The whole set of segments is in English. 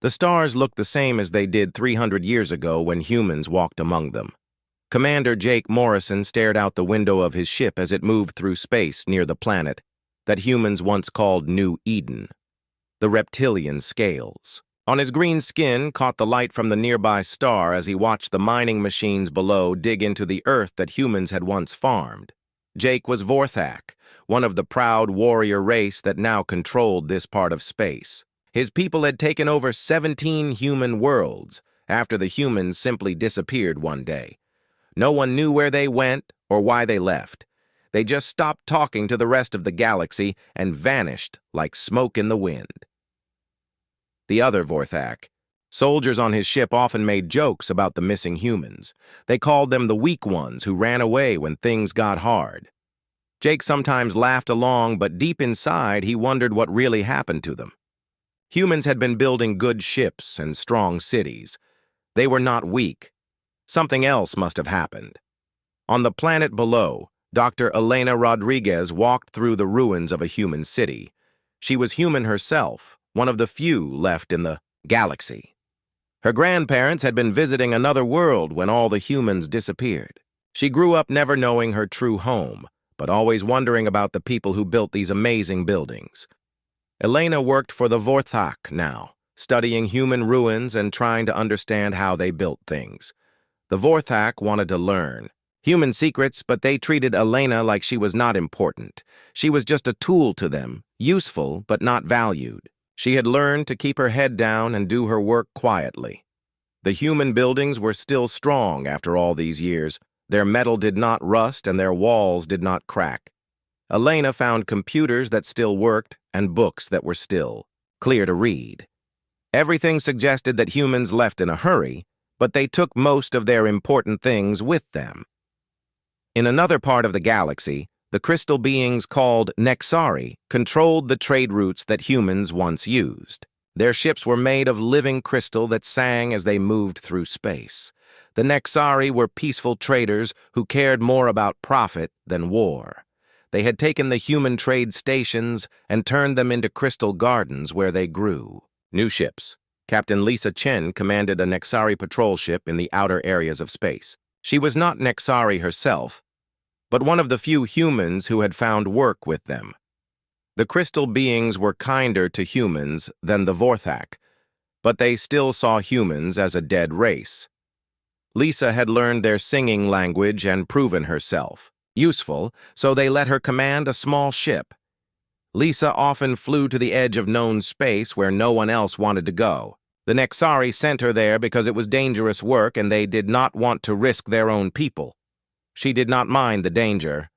The stars looked the same as they did 300 years ago when humans walked among them. Commander Jake Morrison stared out the window of his ship as it moved through space near the planet that humans once called New Eden. The reptilian scales. On his green skin caught the light from the nearby star as he watched the mining machines below dig into the earth that humans had once farmed. Jake was Vorthak, one of the proud warrior race that now controlled this part of space. His people had taken over 17 human worlds after the humans simply disappeared one day. No one knew where they went or why they left. They just stopped talking to the rest of the galaxy and vanished like smoke in the wind. The other Vorthak. Soldiers on his ship often made jokes about the missing humans. They called them the weak ones who ran away when things got hard. Jake sometimes laughed along, but deep inside he wondered what really happened to them. Humans had been building good ships and strong cities. They were not weak. Something else must have happened. On the planet below, Dr. Elena Rodriguez walked through the ruins of a human city. She was human herself, one of the few left in the galaxy. Her grandparents had been visiting another world when all the humans disappeared. She grew up never knowing her true home, but always wondering about the people who built these amazing buildings. Elena worked for the Vorthak now, studying human ruins and trying to understand how they built things. The Vorthak wanted to learn human secrets, but they treated Elena like she was not important. She was just a tool to them, useful but not valued. She had learned to keep her head down and do her work quietly. The human buildings were still strong after all these years. Their metal did not rust and their walls did not crack. Elena found computers that still worked and books that were still clear to read. Everything suggested that humans left in a hurry, but they took most of their important things with them. In another part of the galaxy, the crystal beings called Nexari controlled the trade routes that humans once used. Their ships were made of living crystal that sang as they moved through space. The Nexari were peaceful traders who cared more about profit than war. They had taken the human trade stations and turned them into crystal gardens where they grew. New ships. Captain Lisa Chen commanded a Nexari patrol ship in the outer areas of space. She was not Nexari herself, but one of the few humans who had found work with them. The crystal beings were kinder to humans than the Vorthak, but they still saw humans as a dead race. Lisa had learned their singing language and proven herself useful, so they let her command a small ship. Lisa often flew to the edge of known space where no one else wanted to go. The Nexari sent her there because it was dangerous work and they did not want to risk their own people. She did not mind the danger.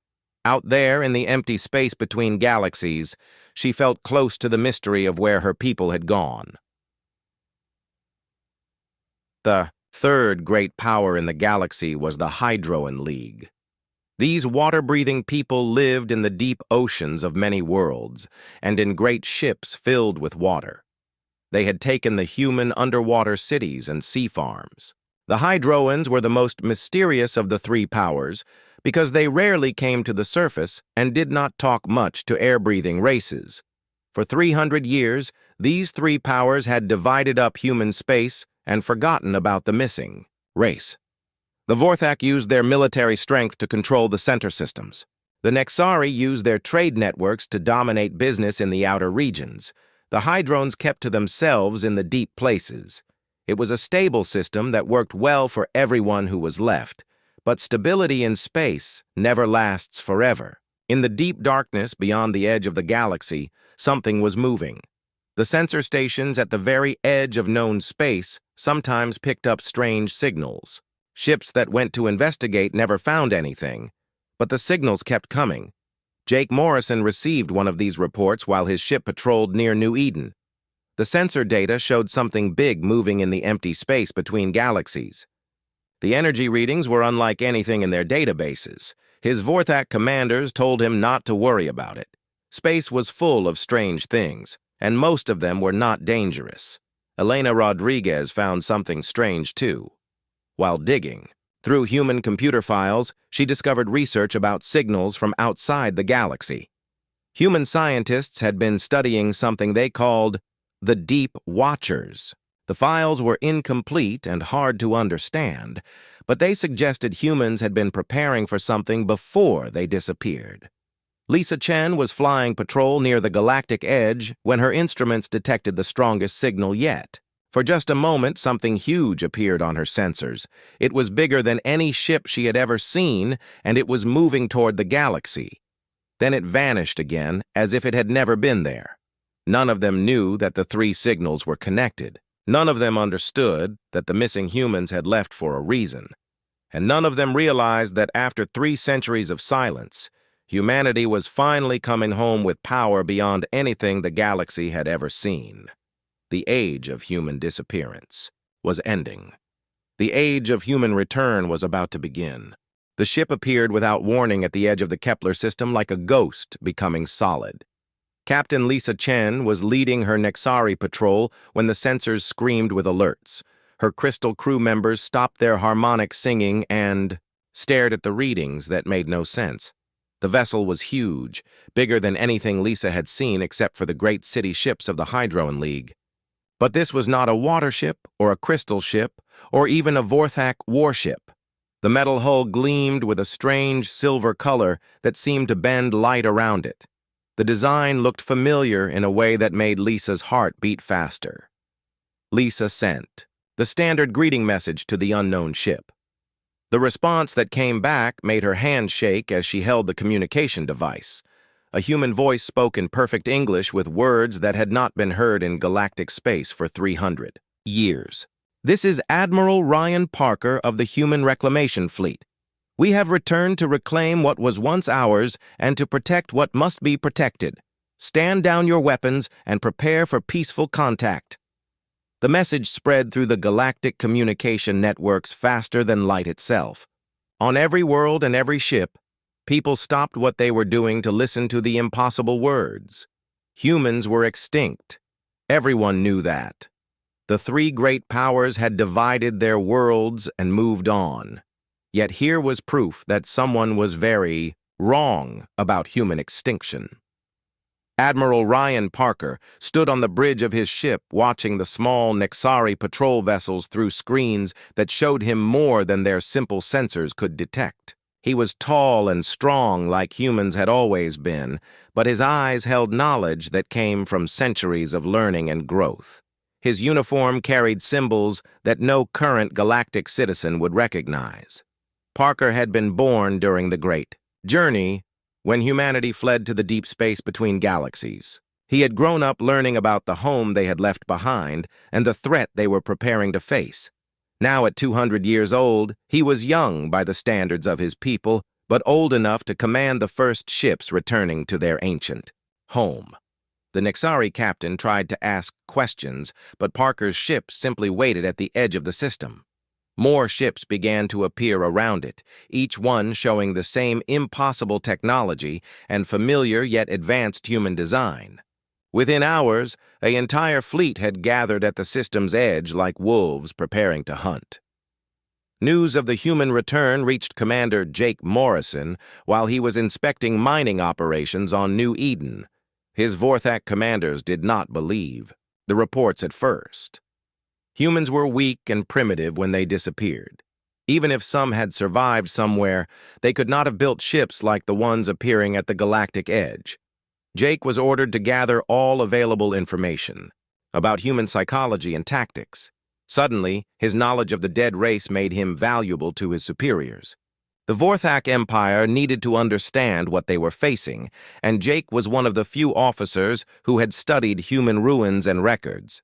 Out there in the empty space between galaxies, she felt close to the mystery of where her people had gone. The third great power in the galaxy was the Hydroan League. These water-breathing people lived in the deep oceans of many worlds and in great ships filled with water. They had taken the human underwater cities and sea farms. The Hydroans were the most mysterious of the three powers because they rarely came to the surface and did not talk much to air-breathing races. For 300 years, these three powers had divided up human space and forgotten about the missing race. The Vorthak used their military strength to control the center systems. The Nexari used their trade networks to dominate business in the outer regions. The Hydroans kept to themselves in the deep places. It was a stable system that worked well for everyone who was left, but stability in space never lasts forever. In the deep darkness beyond the edge of the galaxy, something was moving. The sensor stations at the very edge of known space sometimes picked up strange signals. Ships that went to investigate never found anything, but the signals kept coming. Jake Morrison received one of these reports while his ship patrolled near New Eden. The sensor data showed something big moving in the empty space between galaxies. The energy readings were unlike anything in their databases. His Vorthak commanders told him not to worry about it. Space was full of strange things, and most of them were not dangerous. Elena Rodriguez found something strange too. While digging through human computer files, she discovered research about signals from outside the galaxy. Human scientists had been studying something they called the Deep Watchers. The files were incomplete and hard to understand, but they suggested humans had been preparing for something before they disappeared. Lisa Chen was flying patrol near the galactic edge when her instruments detected the strongest signal yet. For just a moment, something huge appeared on her sensors. It was bigger than any ship she had ever seen, and it was moving toward the galaxy. Then it vanished again, as if it had never been there. None of them knew that the three signals were connected. None of them understood that the missing humans had left for a reason. And none of them realized that after 3 centuries of silence, humanity was finally coming home with power beyond anything the galaxy had ever seen. The age of human disappearance was ending. The age of human return was about to begin. The ship appeared without warning at the edge of the Kepler system like a ghost becoming solid. Captain Lisa Chen was leading her Nexari patrol when the sensors screamed with alerts. Her crystal crew members stopped their harmonic singing and stared at the readings that made no sense. The vessel was huge, bigger than anything Lisa had seen except for the great city ships of the Hydroan League. But this was not a water ship or a crystal ship or even a Vorthak warship. The metal hull gleamed with a strange silver color that seemed to bend light around it. The design looked familiar in a way that made Lisa's heart beat faster. Lisa sent the standard greeting message to the unknown ship. The response that came back made her hand shake as she held the communication device. A human voice spoke in perfect English with words that had not been heard in galactic space for 300 years. This is Admiral Ryan Parker of the Human Reclamation Fleet. We have returned to reclaim what was once ours and to protect what must be protected. Stand down your weapons and prepare for peaceful contact. The message spread through the galactic communication networks faster than light itself. On every world and every ship, people stopped what they were doing to listen to the impossible words. Humans were extinct. Everyone knew that. The 3 great powers had divided their worlds and moved on. Yet here was proof that someone was very wrong about human extinction. Admiral Ryan Parker stood on the bridge of his ship watching the small Nexari patrol vessels through screens that showed him more than their simple sensors could detect. He was tall and strong like humans had always been, but his eyes held knowledge that came from centuries of learning and growth. His uniform carried symbols that no current galactic citizen would recognize. Parker had been born during the Great Journey, when humanity fled to the deep space between galaxies. He had grown up learning about the home they had left behind and the threat they were preparing to face. Now at 200 years old, he was young by the standards of his people, but old enough to command the first ships returning to their ancient home. The Nexari captain tried to ask questions, but Parker's ship simply waited at the edge of the system. More ships began to appear around it, each one showing the same impossible technology and familiar yet advanced human design. Within hours, an entire fleet had gathered at the system's edge like wolves preparing to hunt. News of the human return reached Commander Jake Morrison while he was inspecting mining operations on New Eden. His Vorthak commanders did not believe the reports at first. Humans were weak and primitive when they disappeared. Even if some had survived somewhere, they could not have built ships like the ones appearing at the galactic edge. Jake was ordered to gather all available information about human psychology and tactics. Suddenly, his knowledge of the dead race made him valuable to his superiors. The Vorthak Empire needed to understand what they were facing, and Jake was one of the few officers who had studied human ruins and records.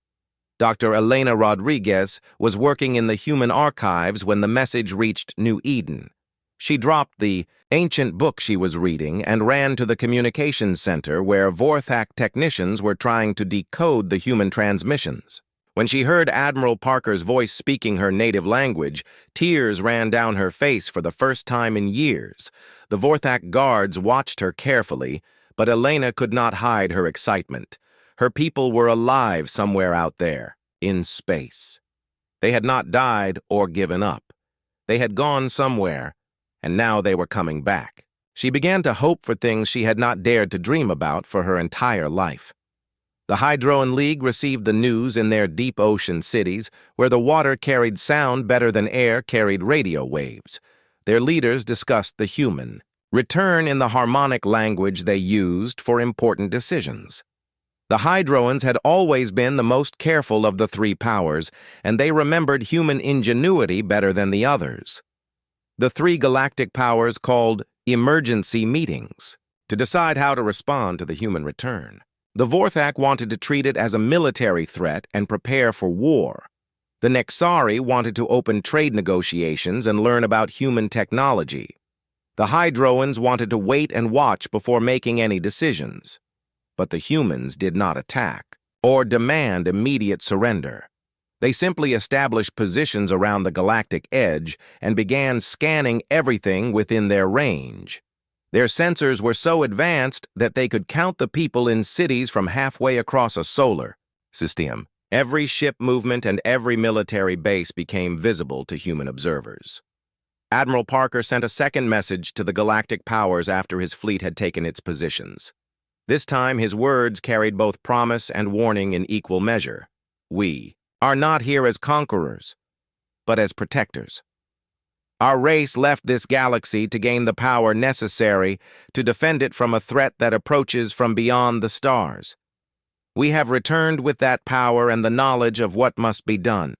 Dr. Elena Rodriguez was working in the human archives when the message reached New Eden. She dropped the ancient book she was reading and ran to the communications center where Vorthak technicians were trying to decode the human transmissions. When she heard Admiral Parker's voice speaking her native language, tears ran down her face for the first time in years. The Vorthak guards watched her carefully, but Elena could not hide her excitement. Her people were alive somewhere out there, in space. They had not died or given up. They had gone somewhere, and now they were coming back. She began to hope for things she had not dared to dream about for her entire life. The Hydroan League received the news in their deep ocean cities, where the water carried sound better than air carried radio waves. Their leaders discussed the human return in the harmonic language they used for important decisions. The Hydroans had always been the most careful of the three powers, and they remembered human ingenuity better than the others. The three galactic powers called emergency meetings to decide how to respond to the human return. The Vorthak wanted to treat it as a military threat and prepare for war. The Nexari wanted to open trade negotiations and learn about human technology. The Hydroans wanted to wait and watch before making any decisions. But the humans did not attack or demand immediate surrender. They simply established positions around the galactic edge and began scanning everything within their range. Their sensors were so advanced that they could count the people in cities from halfway across a solar system. Every ship movement and every military base became visible to human observers. Admiral Parker sent a second message to the galactic powers after his fleet had taken its positions. This time, his words carried both promise and warning in equal measure. We are not here as conquerors, but as protectors. Our race left this galaxy to gain the power necessary to defend it from a threat that approaches from beyond the stars. We have returned with that power and the knowledge of what must be done.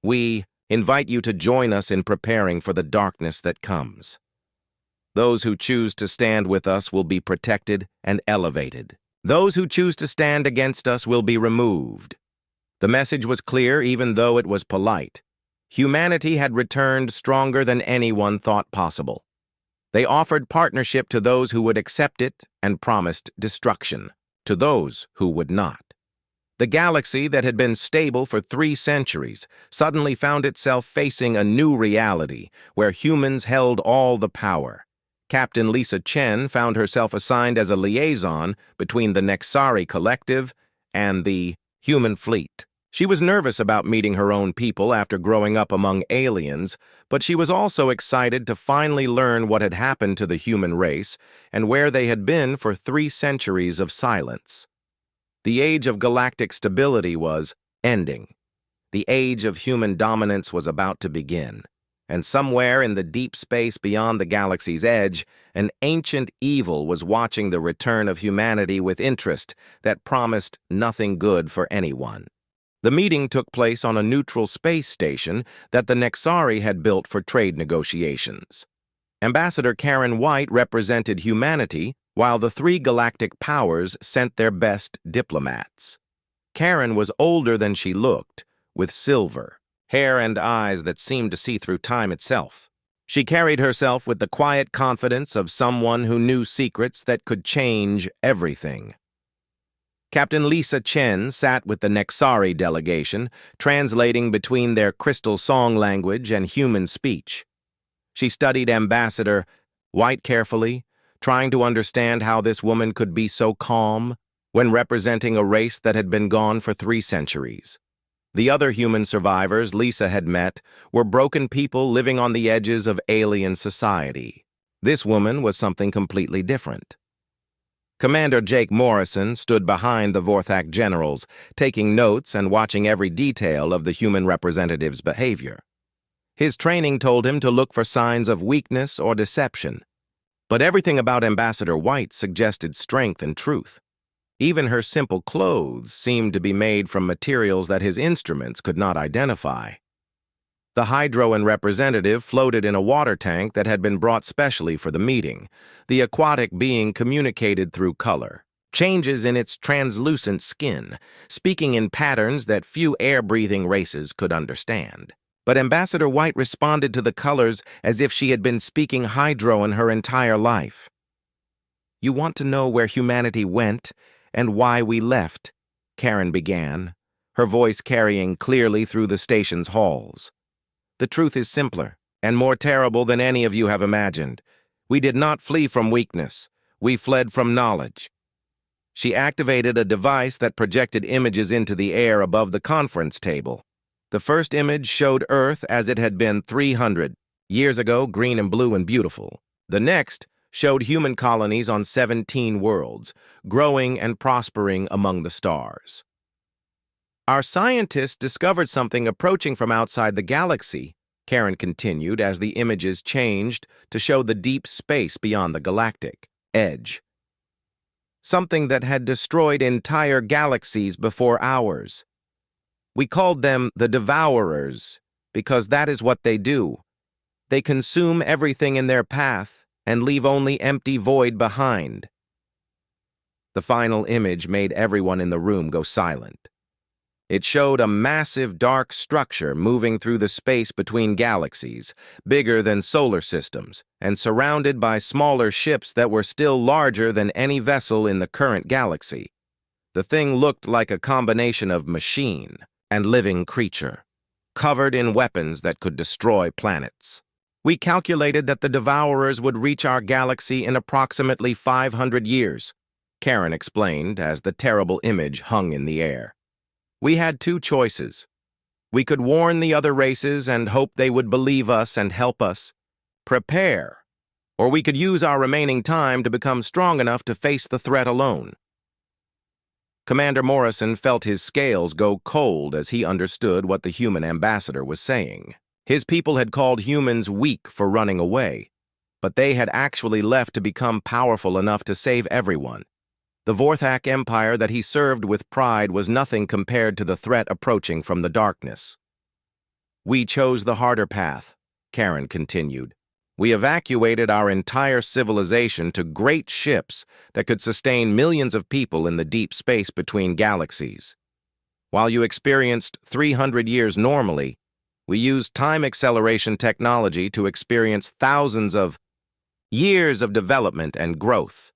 We invite you to join us in preparing for the darkness that comes. Those who choose to stand with us will be protected and elevated. Those who choose to stand against us will be removed. The message was clear, even though it was polite. Humanity had returned stronger than anyone thought possible. They offered partnership to those who would accept it and promised destruction to those who would not. The galaxy that had been stable for 3 centuries suddenly found itself facing a new reality where humans held all the power. Captain Lisa Chen found herself assigned as a liaison between the Nexari Collective and the human fleet. She was nervous about meeting her own people after growing up among aliens, but she was also excited to finally learn what had happened to the human race and where they had been for 3 centuries of silence. The age of galactic stability was ending. The age of human dominance was about to begin. And somewhere in the deep space beyond the galaxy's edge, an ancient evil was watching the return of humanity with interest that promised nothing good for anyone. The meeting took place on a neutral space station that the Nexari had built for trade negotiations. Ambassador Karen White represented humanity, while the 3 galactic powers sent their best diplomats. Karen was older than she looked, with silver hair and eyes that seemed to see through time itself. She carried herself with the quiet confidence of someone who knew secrets that could change everything. Captain Lisa Chen sat with the Nexari delegation, translating between their crystal song language and human speech. She studied Ambassador White carefully, trying to understand how this woman could be so calm when representing a race that had been gone for 3 centuries. The other human survivors Lisa had met were broken people living on the edges of alien society. This woman was something completely different. Commander Jake Morrison stood behind the Vorthak generals, taking notes and watching every detail of the human representative's behavior. His training told him to look for signs of weakness or deception, but everything about Ambassador White suggested strength and truth. Even her simple clothes seemed to be made from materials that his instruments could not identify. The Hydroan representative floated in a water tank that had been brought specially for the meeting. The aquatic being communicated through color, changes in its translucent skin, speaking in patterns that few air-breathing races could understand. But Ambassador White responded to the colors as if she had been speaking Hydroan her entire life. "You want to know where humanity went and why we left," Karen began, her voice carrying clearly through the station's halls. "The truth is simpler and more terrible than any of you have imagined. We did not flee from weakness. We fled from knowledge." She activated a device that projected images into the air above the conference table. The first image showed Earth as it had been 300 years ago, green and blue and beautiful. The next showed human colonies on 17 worlds, growing and prospering among the stars. Our scientists discovered something approaching from outside the galaxy, Karen continued as the images changed to show the deep space beyond the galactic edge. Something that had destroyed entire galaxies before ours. We called them the Devourers because that is what they do. They consume everything in their path and leave only empty void behind. The final image made everyone in the room go silent. It showed a massive dark structure moving through the space between galaxies, bigger than solar systems, and surrounded by smaller ships that were still larger than any vessel in the current galaxy. The thing looked like a combination of machine and living creature, covered in weapons that could destroy planets. We calculated that the Devourers would reach our galaxy in approximately 500 years, Karen explained as the terrible image hung in the air. We had two choices. We could warn the other races and hope they would believe us and help us prepare, or we could use our remaining time to become strong enough to face the threat alone. Commander Morrison felt his scales go cold as he understood what the human ambassador was saying. His people had called humans weak for running away, but they had actually left to become powerful enough to save everyone. The Vorthak Empire that he served with pride was nothing compared to the threat approaching from the darkness. We chose the harder path, Karen continued. We evacuated our entire civilization to great ships that could sustain millions of people in the deep space between galaxies. While you experienced 300 years normally, we used time acceleration technology to experience thousands of years of development and growth.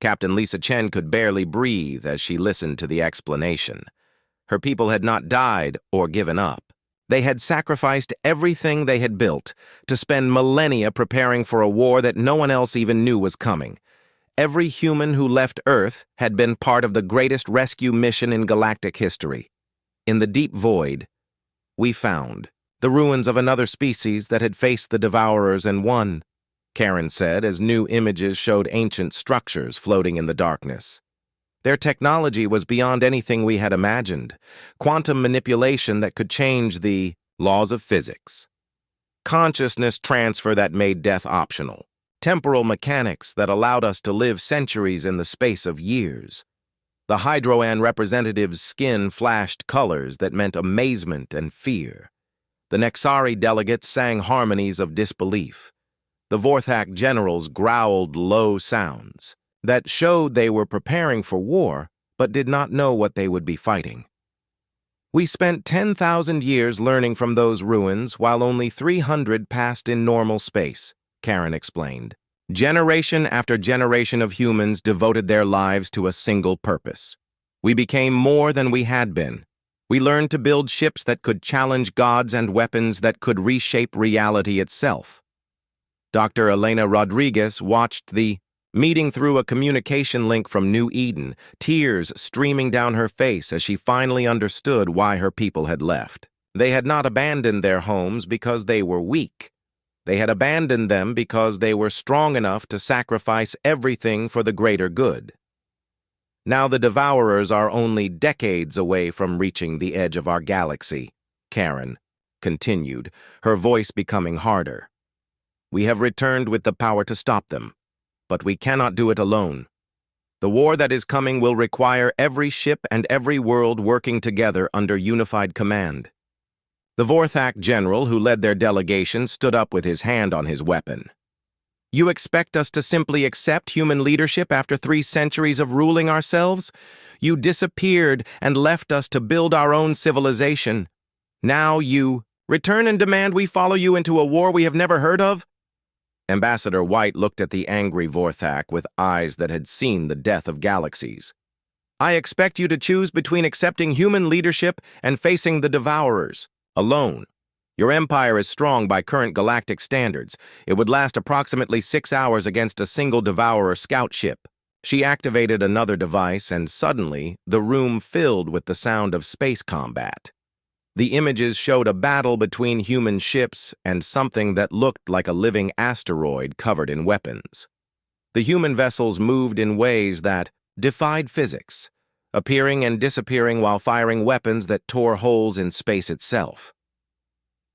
Captain Lisa Chen could barely breathe as she listened to the explanation. Her people had not died or given up. They had sacrificed everything they had built to spend millennia preparing for a war that no one else even knew was coming. Every human who left Earth had been part of the greatest rescue mission in galactic history. In the deep void, we found the ruins of another species that had faced the Devourers and won, Karen said as new images showed ancient structures floating in the darkness. Their technology was beyond anything we had imagined. Quantum manipulation that could change the laws of physics. Consciousness transfer that made death optional. Temporal mechanics that allowed us to live centuries in the space of years. The Hydroan representative's skin flashed colors that meant amazement and fear. The Nexari delegates sang harmonies of disbelief. The Vorthak generals growled low sounds that showed they were preparing for war but did not know what they would be fighting. We spent 10,000 years learning from those ruins while only 300 passed in normal space, Karen explained. Generation after generation of humans devoted their lives to a single purpose. We became more than we had been. We learned to build ships that could challenge gods and weapons that could reshape reality itself. Dr. Elena Rodriguez watched the meeting through a communication link from New Eden, tears streaming down her face as she finally understood why her people had left. They had not abandoned their homes because they were weak. They had abandoned them because they were strong enough to sacrifice everything for the greater good. Now the Devourers are only decades away from reaching the edge of our galaxy, Karen continued, her voice becoming harder. We have returned with the power to stop them, but we cannot do it alone. The war that is coming will require every ship and every world working together under unified command. The Vorthak general who led their delegation stood up with his hand on his weapon. You expect us to simply accept human leadership after 3 centuries of ruling ourselves? You disappeared and left us to build our own civilization. Now you return and demand we follow you into a war we have never heard of? Ambassador White looked at the angry Vorthak with eyes that had seen the death of galaxies. I expect you to choose between accepting human leadership and facing the Devourers, alone. Your empire is strong by current galactic standards. It would last approximately 6 hours against a single Devourer scout ship. She activated another device, and suddenly, the room filled with the sound of space combat. The images showed a battle between human ships and something that looked like a living asteroid covered in weapons. The human vessels moved in ways that defied physics, appearing and disappearing while firing weapons that tore holes in space itself.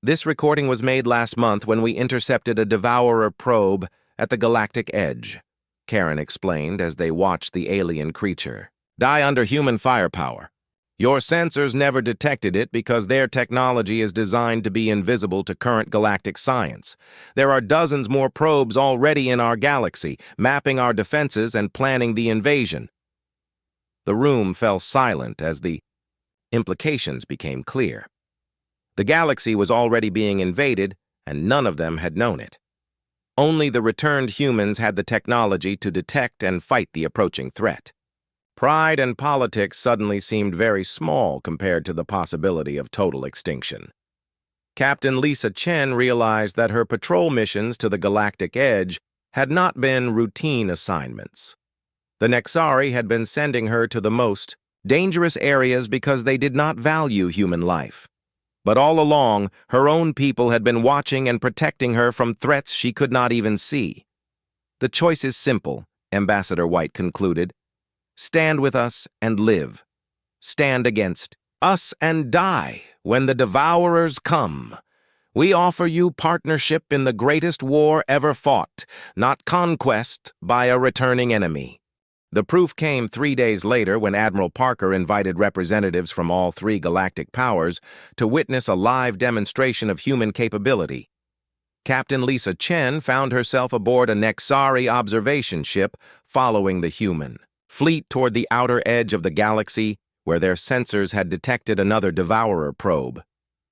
This recording was made last month when we intercepted a Devourer probe at the Galactic Edge, Karen explained as they watched the alien creature die under human firepower. Your sensors never detected it because their technology is designed to be invisible to current galactic science. There are dozens more probes already in our galaxy, mapping our defenses and planning the invasion. The room fell silent as the implications became clear. The galaxy was already being invaded, and none of them had known it. Only the returned humans had the technology to detect and fight the approaching threat. Pride and politics suddenly seemed very small compared to the possibility of total extinction. Captain Lisa Chen realized that her patrol missions to the Galactic Edge had not been routine assignments. The Nexari had been sending her to the most dangerous areas because they did not value human life. But all along, her own people had been watching and protecting her from threats she could not even see. The choice is simple, Ambassador White concluded. Stand with us and live. Stand against us and die when the Devourers come. We offer you partnership in the greatest war ever fought, not conquest by a returning enemy. The proof came 3 days later when Admiral Parker invited representatives from all 3 galactic powers to witness a live demonstration of human capability. Captain Lisa Chen found herself aboard a Nexari observation ship following the human fleet toward the outer edge of the galaxy where their sensors had detected another Devourer probe.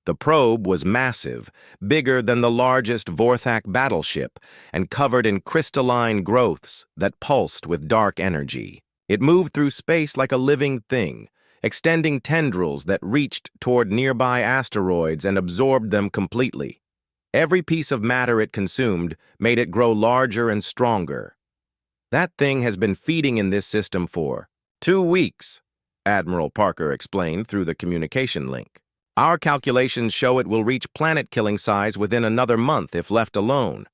The probe was massive, bigger than the largest Vorthak battleship, and covered in crystalline growths that pulsed with dark energy. It moved through space like a living thing, extending tendrils that reached toward nearby asteroids and absorbed them completely. Every piece of matter it consumed made it grow larger and stronger. That thing has been feeding in this system for 2 weeks, Admiral Parker explained through the communication link. Our calculations show it will reach planet-killing size within another month if left alone.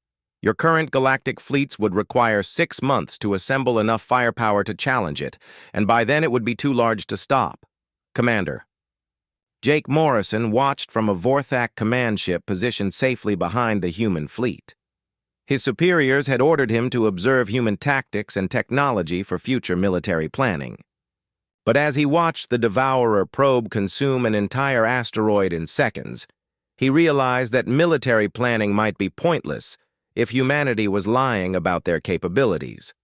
Your current galactic fleets would require 6 months to assemble enough firepower to challenge it, and by then it would be too large to stop. Commander. Jake Morrison watched from a Vorthak command ship positioned safely behind the human fleet. His superiors had ordered him to observe human tactics and technology for future military planning. But as he watched the Devourer probe consume an entire asteroid in seconds, he realized that military planning might be pointless if humanity was lying about their capabilities.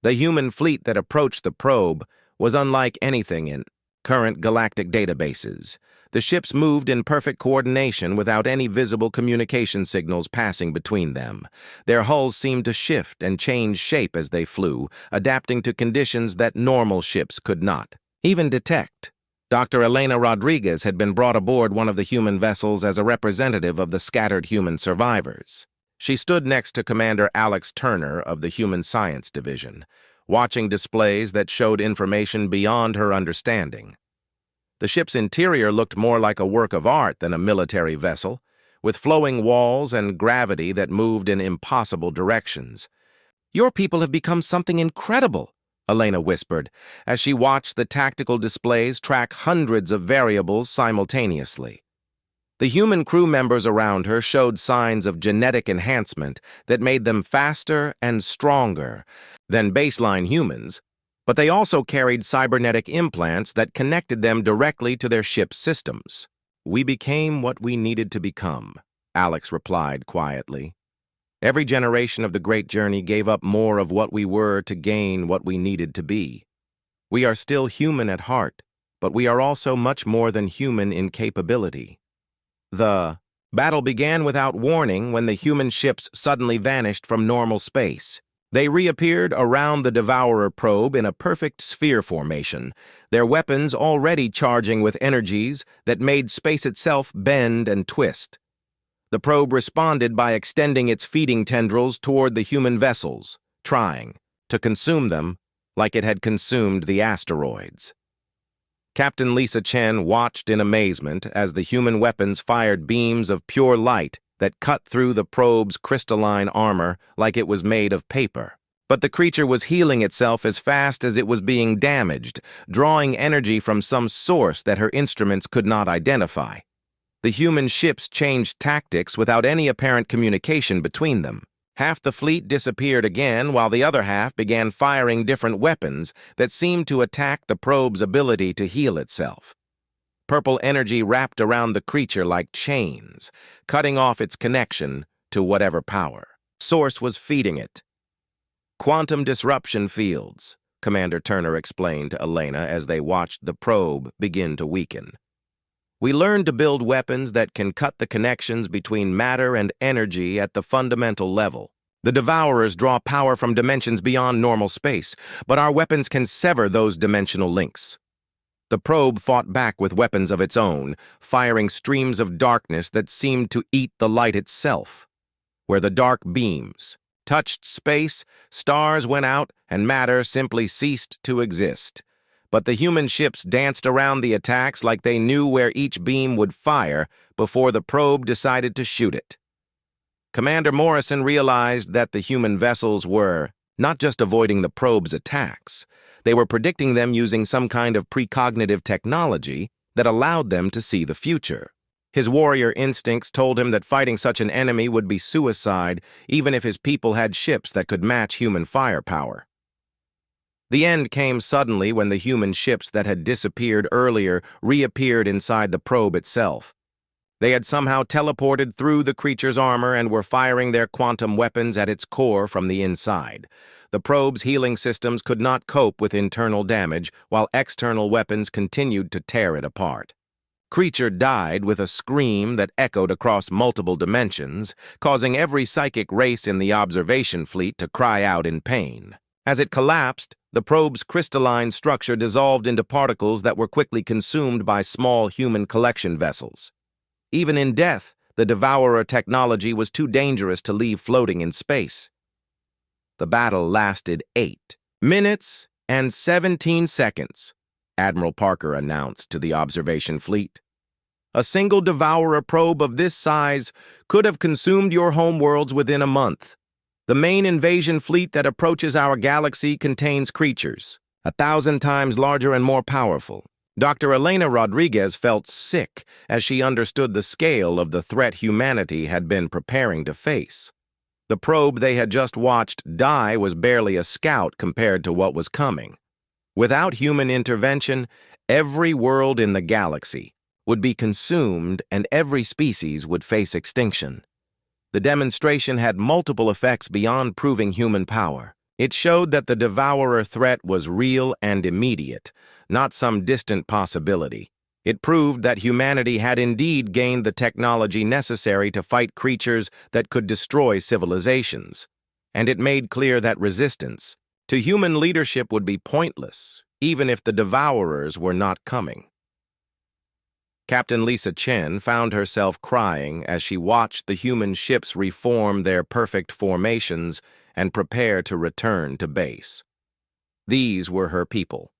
The human fleet that approached the probe was unlike anything in current galactic databases. The ships moved in perfect coordination without any visible communication signals passing between them. Their hulls seemed to shift and change shape as they flew, adapting to conditions that normal ships could not even detect. Dr. Elena Rodriguez had been brought aboard one of the human vessels as a representative of the scattered human survivors. She stood next to Commander Alex Turner of the Human Science Division, watching displays that showed information beyond her understanding. The ship's interior looked more like a work of art than a military vessel, with flowing walls and gravity that moved in impossible directions. Your people have become something incredible, Elena whispered, as she watched the tactical displays track hundreds of variables simultaneously. The human crew members around her showed signs of genetic enhancement that made them faster and stronger than baseline humans, but they also carried cybernetic implants that connected them directly to their ship's systems. We became what we needed to become, Alex replied quietly. Every generation of the Great Journey gave up more of what we were to gain what we needed to be. We are still human at heart, but we are also much more than human in capability. The battle began without warning when the human ships suddenly vanished from normal space. They reappeared around the Devourer probe in a perfect sphere formation, their weapons already charging with energies that made space itself bend and twist. The probe responded by extending its feeding tendrils toward the human vessels, trying to consume them like it had consumed the asteroids. Captain Lisa Chen watched in amazement as the human weapons fired beams of pure light that cut through the probe's crystalline armor like it was made of paper. But the creature was healing itself as fast as it was being damaged, drawing energy from some source that her instruments could not identify. The human ships changed tactics without any apparent communication between them. Half the fleet disappeared again, while the other half began firing different weapons that seemed to attack the probe's ability to heal itself. Purple energy wrapped around the creature like chains, cutting off its connection to whatever power source was feeding it. "Quantum disruption fields," Commander Turner explained to Elena as they watched the probe begin to weaken. "We learned to build weapons that can cut the connections between matter and energy at the fundamental level. The Devourers draw power from dimensions beyond normal space, but our weapons can sever those dimensional links." The probe fought back with weapons of its own, firing streams of darkness that seemed to eat the light itself. Where the dark beams touched space, stars went out, and matter simply ceased to exist. But the human ships danced around the attacks like they knew where each beam would fire before the probe decided to shoot it. Commander Morrison realized that the human vessels were not just avoiding the probe's attacks, they were predicting them using some kind of precognitive technology that allowed them to see the future. His warrior instincts told him that fighting such an enemy would be suicide, even if his people had ships that could match human firepower. The end came suddenly when the human ships that had disappeared earlier reappeared inside the probe itself. They had somehow teleported through the creature's armor and were firing their quantum weapons at its core from the inside. The probe's healing systems could not cope with internal damage, while external weapons continued to tear it apart. Creature died with a scream that echoed across multiple dimensions, causing every psychic race in the observation fleet to cry out in pain. As it collapsed, the probe's crystalline structure dissolved into particles that were quickly consumed by small human collection vessels. Even in death, the Devourer technology was too dangerous to leave floating in space. The battle lasted 8 minutes and 17 seconds, Admiral Parker announced to the observation fleet. "A single Devourer probe of this size could have consumed your homeworlds within a month. The main invasion fleet that approaches our galaxy contains creatures 1,000 times larger and more powerful." Dr. Elena Rodriguez felt sick as she understood the scale of the threat humanity had been preparing to face. The probe they had just watched die was barely a scout compared to what was coming. Without human intervention, every world in the galaxy would be consumed and every species would face extinction. The demonstration had multiple effects beyond proving human power. It showed that the Devourer threat was real and immediate, not some distant possibility. It proved that humanity had indeed gained the technology necessary to fight creatures that could destroy civilizations. And it made clear that resistance to human leadership would be pointless, even if the Devourers were not coming. Captain Lisa Chen found herself crying as she watched the human ships reform their perfect formations and prepare to return to base. These were her people,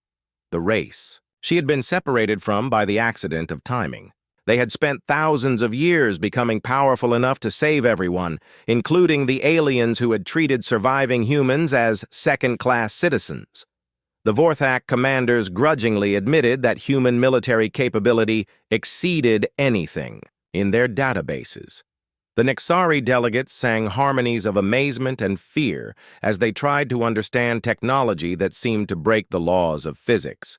the race she had been separated from by the accident of timing. They had spent thousands of years becoming powerful enough to save everyone, including the aliens who had treated surviving humans as second-class citizens. The Vorthak commanders grudgingly admitted that human military capability exceeded anything in their databases. The Nixari delegates sang harmonies of amazement and fear as they tried to understand technology that seemed to break the laws of physics.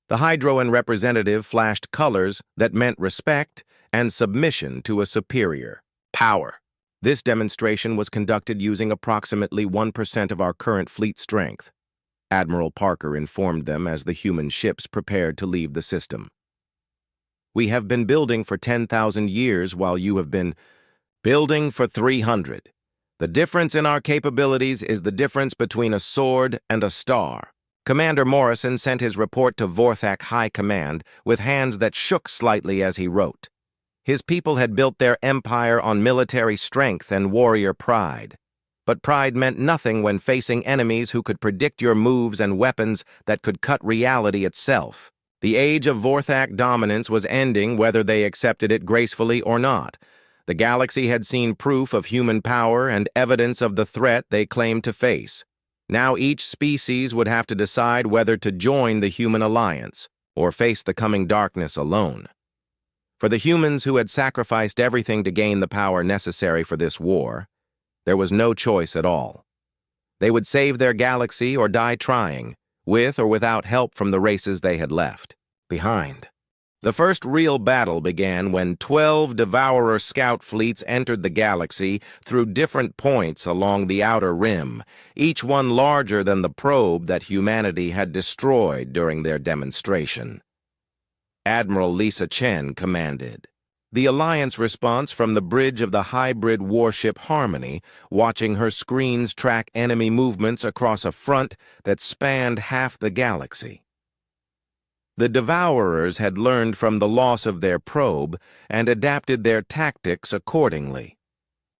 The Hydroan representative flashed colors that meant respect and submission to a superior power. This demonstration was conducted using approximately 1% of our current fleet strength, Admiral Parker informed them as the human ships prepared to leave the system. "We have been building for 10,000 years while you have been building for 300. The difference in our capabilities is the difference between a sword and a star." Commander Morrison sent his report to Vorthak High Command with hands that shook slightly as he wrote. His people had built their empire on military strength and warrior pride. But pride meant nothing when facing enemies who could predict your moves and weapons that could cut reality itself. The age of Vorthak dominance was ending whether they accepted it gracefully or not. The galaxy had seen proof of human power and evidence of the threat they claimed to face. Now each species would have to decide whether to join the human alliance or face the coming darkness alone. For the humans who had sacrificed everything to gain the power necessary for this war, there was no choice at all. They would save their galaxy or die trying, with or without help from the races they had left behind. The first real battle began when 12 Devourer scout fleets entered the galaxy through different points along the outer rim, each one larger than the probe that humanity had destroyed during their demonstration. Admiral Lisa Chen commanded. The Alliance response from the bridge of the hybrid warship Harmony, watching her screens track enemy movements across a front that spanned half the galaxy. The Devourers had learned from the loss of their probe and adapted their tactics accordingly.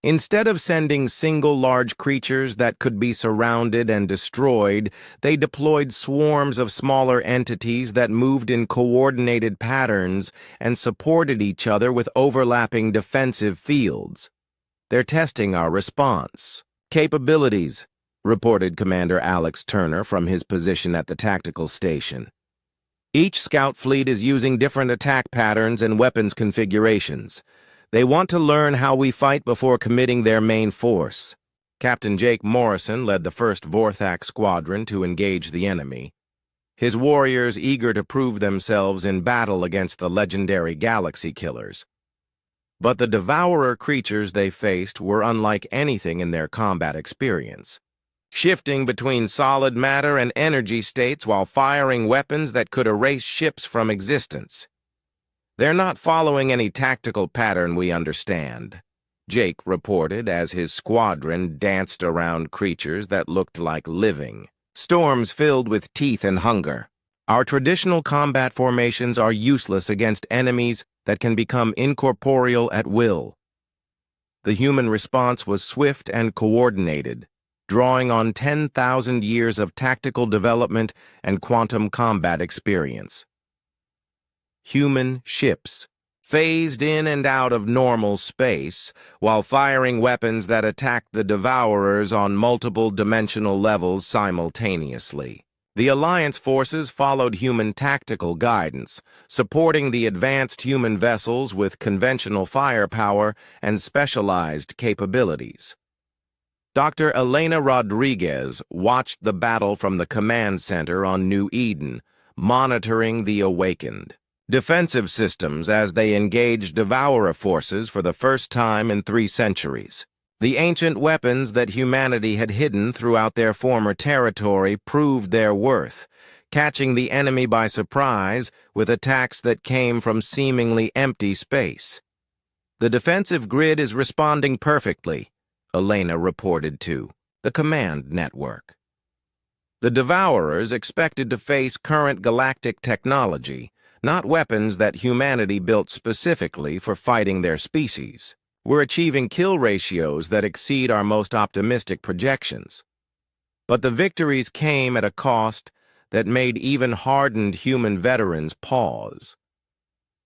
Instead of sending single large creatures that could be surrounded and destroyed, they deployed swarms of smaller entities that moved in coordinated patterns and supported each other with overlapping defensive fields. "They're testing our response capabilities," reported Commander Alex Turner from his position at the tactical station. "Each scout fleet is using different attack patterns and weapons configurations. They want to learn how we fight before committing their main force." Captain Jake Morrison led the 1st Vorthak Squadron to engage the enemy, his warriors eager to prove themselves in battle against the legendary galaxy killers. But the Devourer creatures they faced were unlike anything in their combat experience, shifting between solid matter and energy states while firing weapons that could erase ships from existence. "They're not following any tactical pattern we understand," Jake reported as his squadron danced around creatures that looked like living storms filled with teeth and hunger. "Our traditional combat formations are useless against enemies that can become incorporeal at will." The human response was swift and coordinated, drawing on 10,000 years of tactical development and quantum combat experience. Human ships phased in and out of normal space while firing weapons that attacked the Devourers on multiple dimensional levels simultaneously. The Alliance forces followed human tactical guidance, supporting the advanced human vessels with conventional firepower and specialized capabilities. Dr. Elena Rodriguez watched the battle from the command center on New Eden, monitoring the awakened defensive systems as they engaged Devourer forces for the first time in 3 centuries. The ancient weapons that humanity had hidden throughout their former territory proved their worth, catching the enemy by surprise with attacks that came from seemingly empty space. "The defensive grid is responding perfectly," Elena reported to the command network. The Devourers expected to face current galactic technology, not weapons that humanity built specifically for fighting their species. "We're achieving kill ratios that exceed our most optimistic projections." But the victories came at a cost that made even hardened human veterans pause.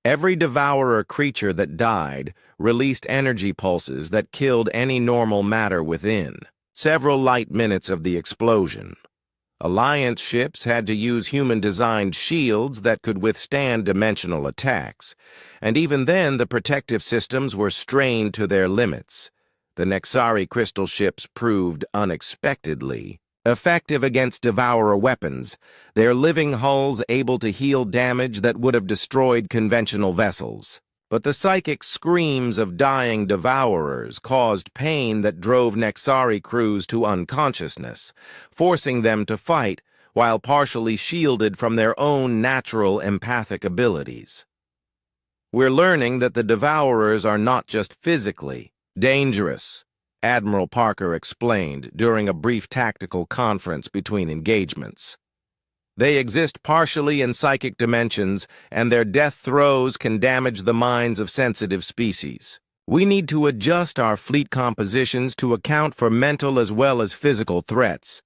Every Devourer creature that died released energy pulses that killed any normal matter within. Several light minutes of the explosion. Alliance ships had to use human-designed shields that could withstand dimensional attacks, and even then the protective systems were strained to their limits. The Nexari crystal ships proved unexpectedly effective against Devourer weapons, their living hulls able to heal damage that would have destroyed conventional vessels. But the psychic screams of dying Devourers caused pain that drove Nexari crews to unconsciousness, forcing them to fight while partially shielded from their own natural empathic abilities. "We're learning that the Devourers are not just physically dangerous," Admiral Parker explained during a brief tactical conference between engagements. "They exist partially in psychic dimensions, and their death throes can damage the minds of sensitive species. We need to adjust our fleet compositions to account for mental as well as physical threats."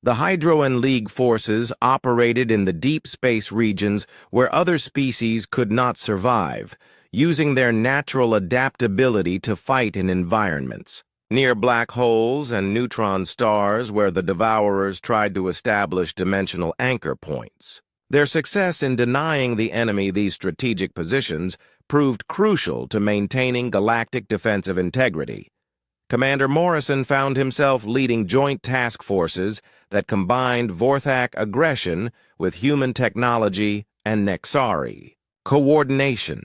The Hydroan League forces operated in the deep space regions where other species could not survive, using their natural adaptability to fight in environments near black holes and neutron stars where the Devourers tried to establish dimensional anchor points. Their success in denying the enemy these strategic positions proved crucial to maintaining galactic defensive integrity. Commander Morrison found himself leading joint task forces that combined Vorthak aggression with human technology and Nexari coordination.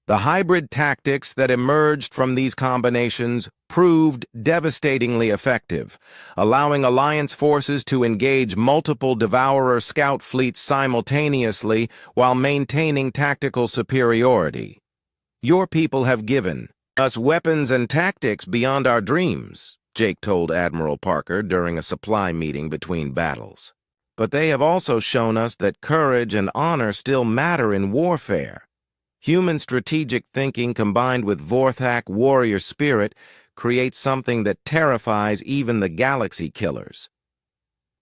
The hybrid tactics that emerged from these combinations proved devastatingly effective, allowing Alliance forces to engage multiple Devourer scout fleets simultaneously while maintaining tactical superiority. "Your people have given us weapons and tactics beyond our dreams," Jake told Admiral Parker during a supply meeting between battles. "But they have also shown us that courage and honor still matter in warfare. Human strategic thinking combined with Vorthak warrior spirit creates something that terrifies even the galaxy killers."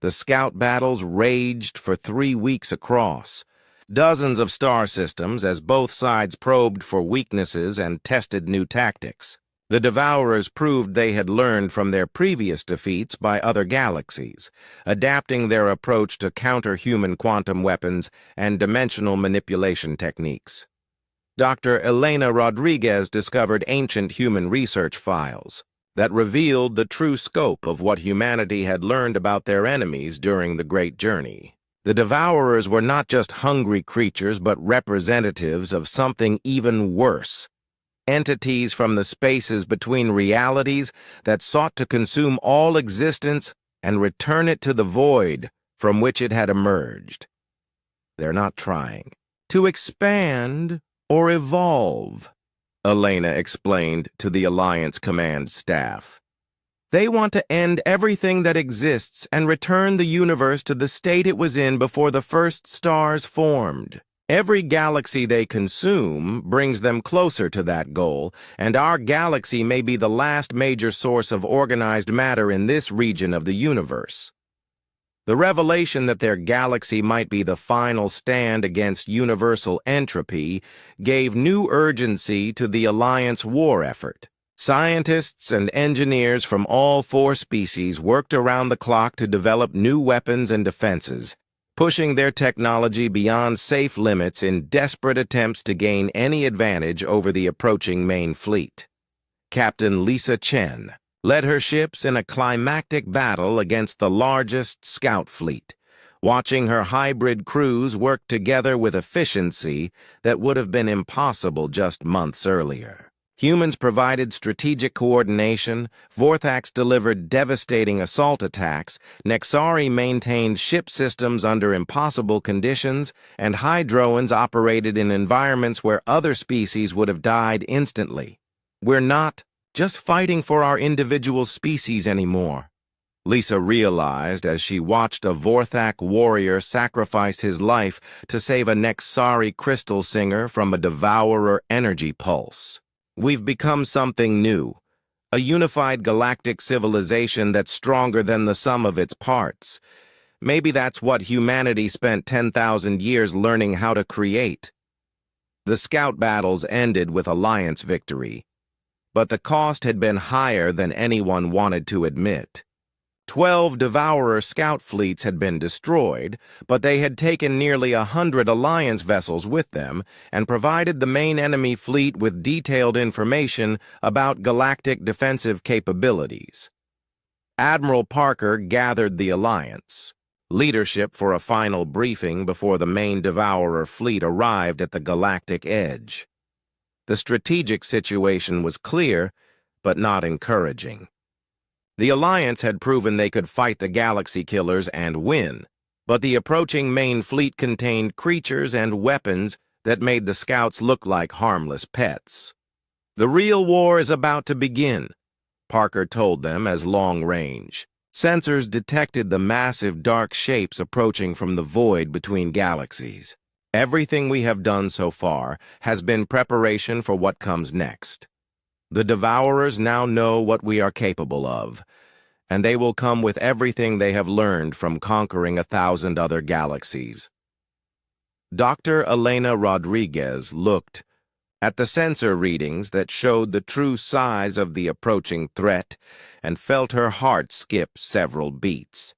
The scout battles raged for 3 weeks across. Dozens of star systems as both sides probed for weaknesses and tested new tactics. The Devourers proved they had learned from their previous defeats by other galaxies, adapting their approach to counter human quantum weapons and dimensional manipulation techniques. Dr. Elena Rodriguez discovered ancient human research files that revealed the true scope of what humanity had learned about their enemies during the Great Journey. The Devourers were not just hungry creatures but representatives of something even worse. Entities from the spaces between realities that sought to consume all existence and return it to the void from which it had emerged. "They're not trying to expand or evolve," Elena explained to the Alliance command staff. "They want to end everything that exists and return the universe to the state it was in before the first stars formed. Every galaxy they consume brings them closer to that goal, and our galaxy may be the last major source of organized matter in this region of the universe." The revelation that their galaxy might be the final stand against universal entropy gave new urgency to the Alliance war effort. Scientists and engineers from all 4 species worked around the clock to develop new weapons and defenses, pushing their technology beyond safe limits in desperate attempts to gain any advantage over the approaching main fleet. Captain Lisa Chen led her ships in a climactic battle against the largest scout fleet, watching her hybrid crews work together with efficiency that would have been impossible just months earlier. Humans provided strategic coordination, Vorthax delivered devastating assault attacks, Nexari maintained ship systems under impossible conditions, and Hydroans operated in environments where other species would have died instantly. "We're not just fighting for our individual species anymore," Lisa realized as she watched a Vorthak warrior sacrifice his life to save a Nexari crystal singer from a Devourer energy pulse. "We've become something new, a unified galactic civilization that's stronger than the sum of its parts. Maybe that's what humanity spent 10,000 years learning how to create." The scout battles ended with Alliance victory, but the cost had been higher than anyone wanted to admit. 12 Devourer scout fleets had been destroyed, but they had taken nearly 100 Alliance vessels with them and provided the main enemy fleet with detailed information about galactic defensive capabilities. Admiral Parker gathered the Alliance leadership for a final briefing before the main Devourer fleet arrived at the galactic edge. The strategic situation was clear, but not encouraging. The Alliance had proven they could fight the galaxy killers and win, but the approaching main fleet contained creatures and weapons that made the scouts look like harmless pets. "The real war is about to begin," Parker told them as long-range. Sensors detected the massive dark shapes approaching from the void between galaxies. "Everything we have done so far has been preparation for what comes next. The Devourers now know what we are capable of, and they will come with everything they have learned from conquering 1,000 other galaxies." Dr. Elena Rodriguez looked at the sensor readings that showed the true size of the approaching threat and felt her heart skip several beats.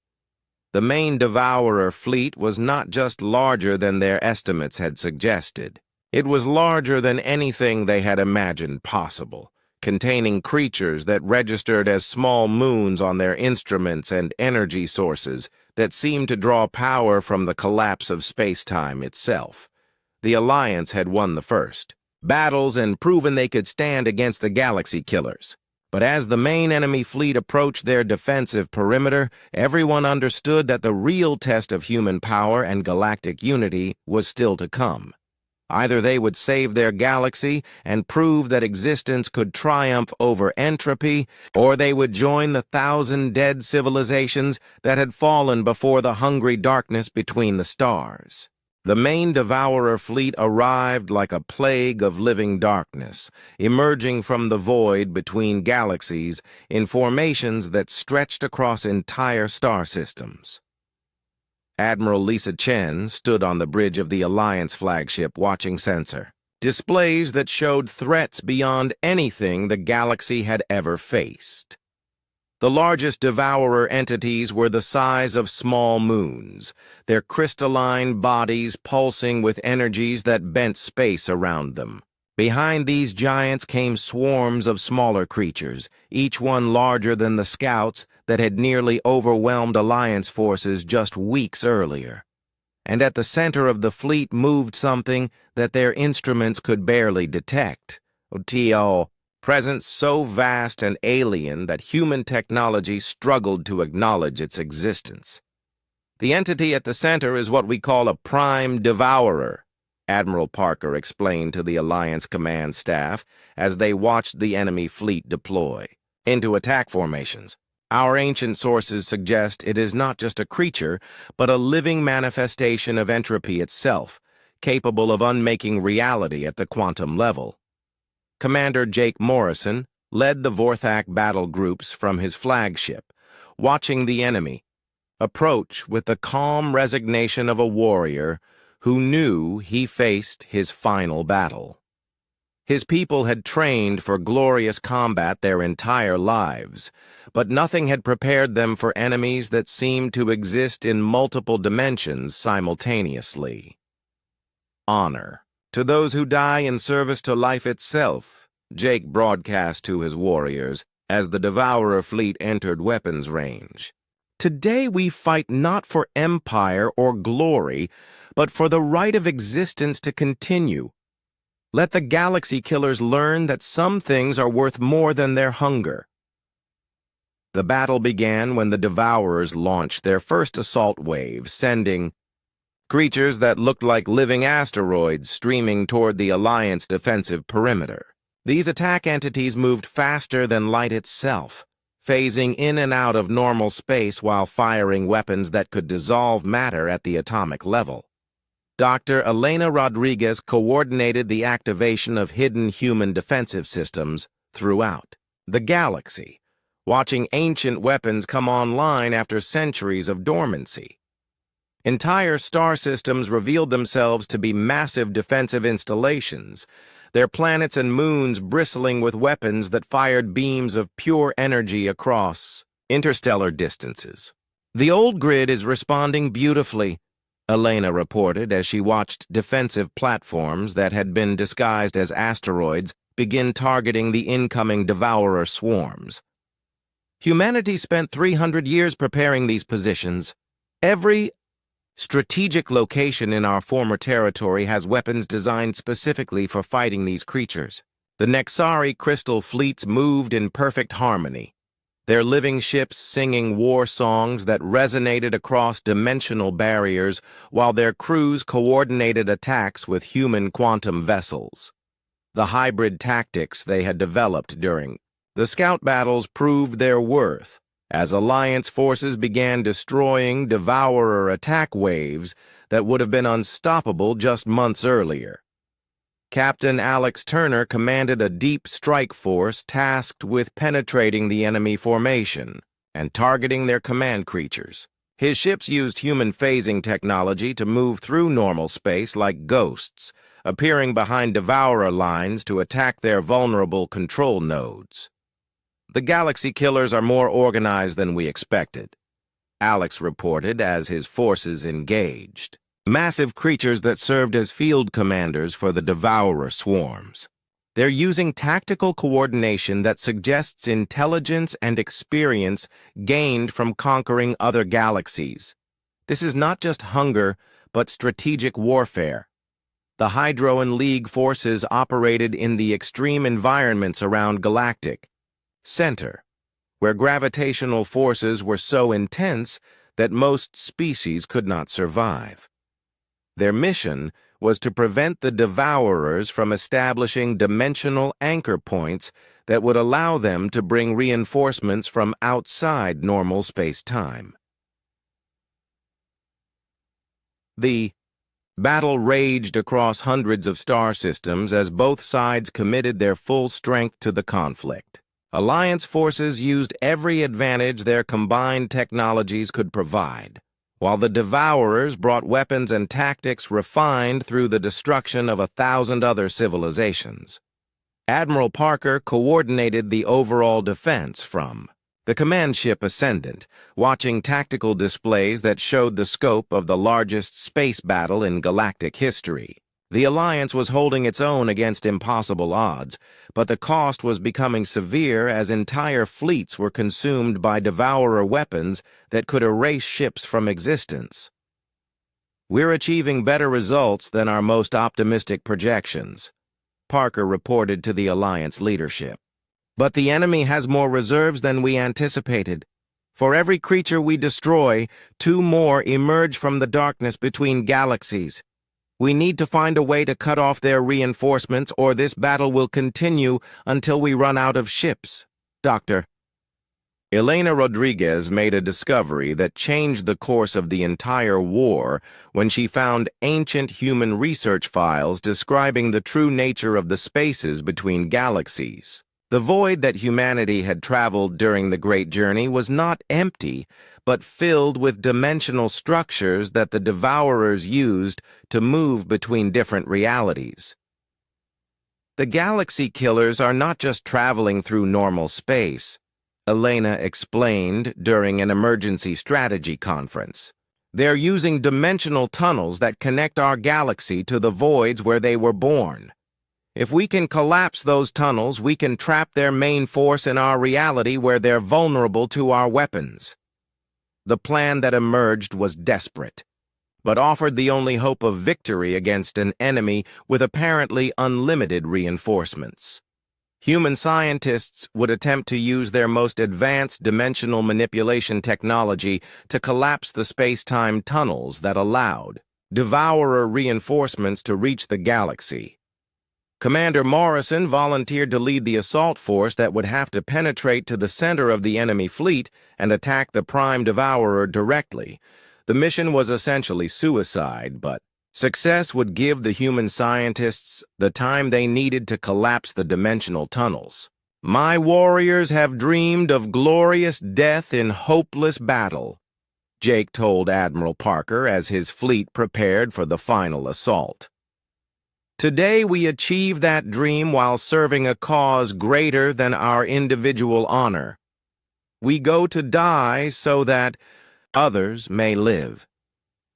The main Devourer fleet was not just larger than their estimates had suggested. It was larger than anything they had imagined possible, containing creatures that registered as small moons on their instruments and energy sources that seemed to draw power from the collapse of space-time itself. The Alliance had won the first battles and proven they could stand against the Galaxy Killers. But as the main enemy fleet approached their defensive perimeter, everyone understood that the real test of human power and galactic unity was still to come. Either they would save their galaxy and prove that existence could triumph over entropy, or they would join the 1,000 dead civilizations that had fallen before the hungry darkness between the stars. The main Devourer fleet arrived like a plague of living darkness, emerging from the void between galaxies in formations that stretched across entire star systems. Admiral Lisa Chen stood on the bridge of the Alliance flagship watching sensor displays that showed threats beyond anything the galaxy had ever faced. The largest Devourer entities were the size of small moons, their crystalline bodies pulsing with energies that bent space around them. Behind these giants came swarms of smaller creatures, each one larger than the scouts that had nearly overwhelmed Alliance forces just weeks earlier. And at the center of the fleet moved something that their instruments could barely detect. Presence so vast and alien that human technology struggled to acknowledge its existence. The entity at the center is what we call a prime devourer, Admiral Parker explained to the Alliance command staff as they watched the enemy fleet deploy into attack formations. Our ancient sources suggest it is not just a creature, but a living manifestation of entropy itself, capable of unmaking reality at the quantum level. Commander Jake Morrison led the Vorthak battle groups from his flagship, watching the enemy approach with the calm resignation of a warrior who knew he faced his final battle. His people had trained for glorious combat their entire lives, but nothing had prepared them for enemies that seemed to exist in multiple dimensions simultaneously. Honor to those who die in service to life itself, Jake broadcast to his warriors as the Devourer fleet entered weapons range. Today we fight not for empire or glory, but for the right of existence to continue. Let the Galaxy Killers learn that some things are worth more than their hunger. The battle began when the Devourers launched their first assault wave, sending creatures that looked like living asteroids streaming toward the Alliance defensive perimeter. These attack entities moved faster than light itself, phasing in and out of normal space while firing weapons that could dissolve matter at the atomic level. Dr. Elena Rodriguez coordinated the activation of hidden human defensive systems throughout the galaxy, watching ancient weapons come online after centuries of dormancy. Entire star systems revealed themselves to be massive defensive installations, their planets and moons bristling with weapons that fired beams of pure energy across interstellar distances. The old grid is responding beautifully, Elena reported as she watched defensive platforms that had been disguised as asteroids begin targeting the incoming Devourer swarms. Humanity spent 300 years preparing these positions. Every strategic location in our former territory has weapons designed specifically for fighting these creatures. The Nexari crystal fleets moved in perfect harmony, their living ships singing war songs that resonated across dimensional barriers while their crews coordinated attacks with human quantum vessels. The hybrid tactics they had developed during the scout battles proved their worth, as Alliance forces began destroying Devourer attack waves that would have been unstoppable just months earlier. Captain Alex Turner commanded a deep strike force tasked with penetrating the enemy formation and targeting their command creatures. His ships used human phasing technology to move through normal space like ghosts, appearing behind devourer lines to attack their vulnerable control nodes. The galaxy killers are more organized than we expected, Alex reported as his forces engaged. Massive creatures that served as field commanders for the devourer swarms. They're using tactical coordination that suggests intelligence and experience gained from conquering other galaxies. This is not just hunger, but strategic warfare. The Hydroan League forces operated in the extreme environments around Galactic Center, where gravitational forces were so intense that most species could not survive. Their mission was to prevent the devourers from establishing dimensional anchor points that would allow them to bring reinforcements from outside normal space-time. The battle raged across hundreds of star systems as both sides committed their full strength to the conflict. Alliance forces used every advantage their combined technologies could provide, while the devourers brought weapons and tactics refined through the destruction of 1,000 other civilizations. Admiral Parker coordinated the overall defense from the command ship Ascendant, watching tactical displays that showed the scope of the largest space battle in galactic history. The Alliance was holding its own against impossible odds, but the cost was becoming severe as entire fleets were consumed by devourer weapons that could erase ships from existence. "We're achieving better results than our most optimistic projections," Parker reported to the Alliance leadership. "But the enemy has more reserves than we anticipated. For every creature we destroy, 2 more emerge from the darkness between galaxies. We need to find a way to cut off their reinforcements, or this battle will continue until we run out of ships, Dr." Elena Rodriguez made a discovery that changed the course of the entire war when she found ancient human research files describing the true nature of the spaces between galaxies. The void that humanity had traveled during the Great Journey was not empty, but filled with dimensional structures that the devourers used to move between different realities. The galaxy killers are not just traveling through normal space, Elena explained during an emergency strategy conference. They're using dimensional tunnels that connect our galaxy to the voids where they were born. If we can collapse those tunnels, we can trap their main force in our reality where they're vulnerable to our weapons. The plan that emerged was desperate, but offered the only hope of victory against an enemy with apparently unlimited reinforcements. Human scientists would attempt to use their most advanced dimensional manipulation technology to collapse the space-time tunnels that allowed devourer reinforcements to reach the galaxy. Commander Morrison volunteered to lead the assault force that would have to penetrate to the center of the enemy fleet and attack the Prime Devourer directly. The mission was essentially suicide, but success would give the human scientists the time they needed to collapse the dimensional tunnels. "My warriors have dreamed of glorious death in hopeless battle," Jake told Admiral Parker as his fleet prepared for the final assault. "Today we achieve that dream while serving a cause greater than our individual honor. We go to die so that others may live."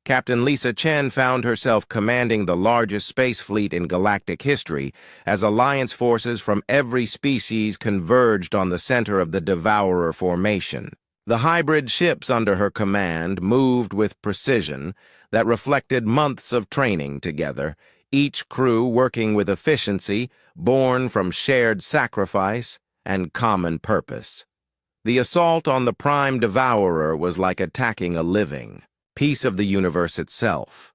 Captain Lisa Chen found herself commanding the largest space fleet in galactic history as Alliance forces from every species converged on the center of the Devourer formation. The hybrid ships under her command moved with precision that reflected months of training together, each crew working with efficiency born from shared sacrifice and common purpose. The assault on the Prime Devourer was like attacking a living piece of the universe itself.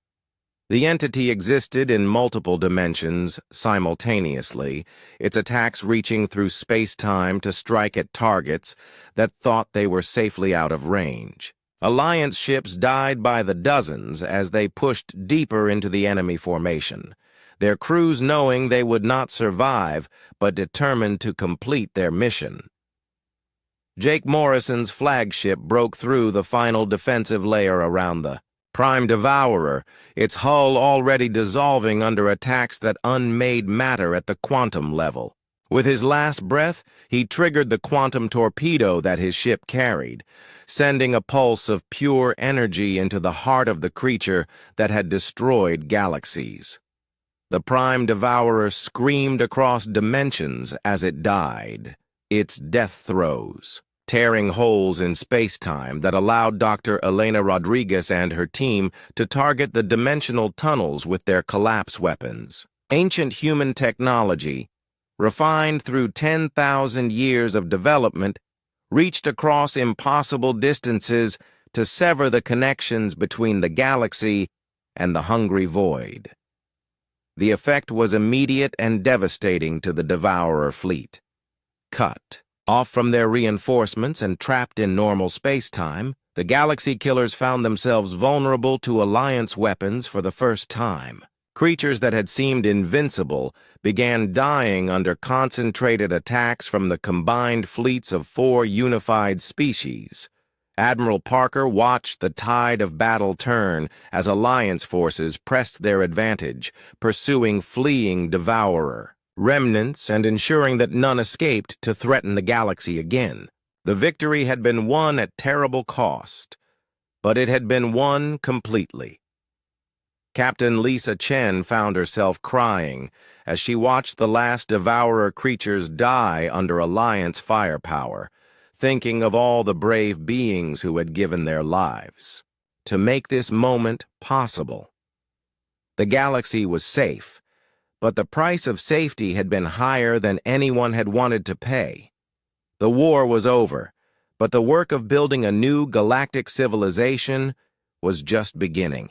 The entity existed in multiple dimensions simultaneously, its attacks reaching through space-time to strike at targets that thought they were safely out of range. Alliance ships died by the dozens as they pushed deeper into the enemy formation, their crews knowing they would not survive but determined to complete their mission. Jake Morrison's flagship broke through the final defensive layer around the Prime Devourer, its hull already dissolving under attacks that unmade matter at the quantum level. With his last breath, he triggered the quantum torpedo that his ship carried, sending a pulse of pure energy into the heart of the creature that had destroyed galaxies. The Prime Devourer screamed across dimensions as it died, its death throes tearing holes in space-time that allowed Dr. Elena Rodriguez and her team to target the dimensional tunnels with their collapse weapons. Ancient human technology, refined through 10,000 years of development, reached across impossible distances to sever the connections between the galaxy and the hungry void. The effect was immediate and devastating to the Devourer fleet. Cut off from their reinforcements and trapped in normal space-time, the Galaxy Killers found themselves vulnerable to Alliance weapons for the first time. Creatures that had seemed invincible began dying under concentrated attacks from the combined fleets of 4 unified species. Admiral Parker watched the tide of battle turn as Alliance forces pressed their advantage, pursuing fleeing Devourer remnants and ensuring that none escaped to threaten the galaxy again. The victory had been won at terrible cost, but it had been won completely. Captain Lisa Chen found herself crying as she watched the last Devourer creatures die under Alliance firepower, thinking of all the brave beings who had given their lives to make this moment possible. The galaxy was safe, but the price of safety had been higher than anyone had wanted to pay. The war was over, but the work of building a new galactic civilization was just beginning.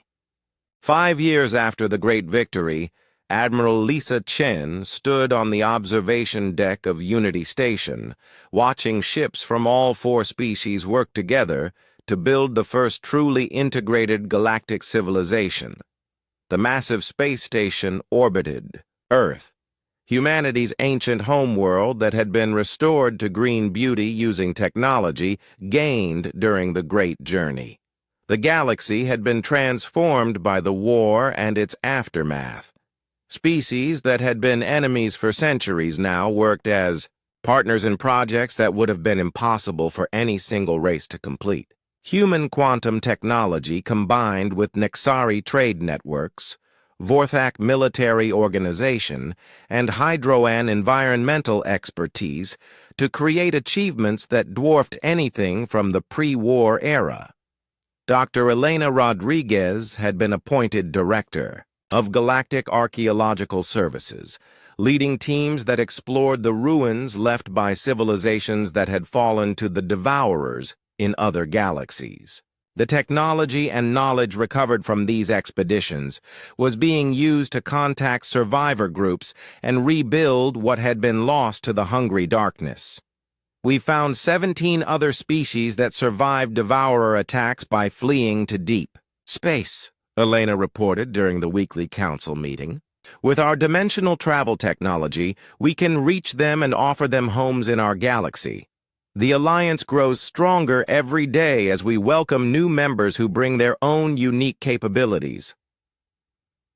5 years after the great victory, Admiral Lisa Chen stood on the observation deck of Unity Station, watching ships from all 4 species work together to build the first truly integrated galactic civilization. The massive space station orbited Earth, humanity's ancient homeworld that had been restored to green beauty using technology gained during the Great Journey. The galaxy had been transformed by the war and its aftermath. Species that had been enemies for centuries now worked as partners in projects that would have been impossible for any single race to complete. Human quantum technology combined with Nexari trade networks, Vorthak military organization, and Hydroan environmental expertise to create achievements that dwarfed anything from the pre-war era. Dr. Elena Rodriguez had been appointed director of Galactic Archaeological Services, leading teams that explored the ruins left by civilizations that had fallen to the Devourers in other galaxies. The technology and knowledge recovered from these expeditions was being used to contact survivor groups and rebuild what had been lost to the hungry darkness. We found 17 other species that survived Devourer attacks by fleeing to deep space, Elena reported during the weekly council meeting. With our dimensional travel technology, we can reach them and offer them homes in our galaxy. The Alliance grows stronger every day as we welcome new members who bring their own unique capabilities.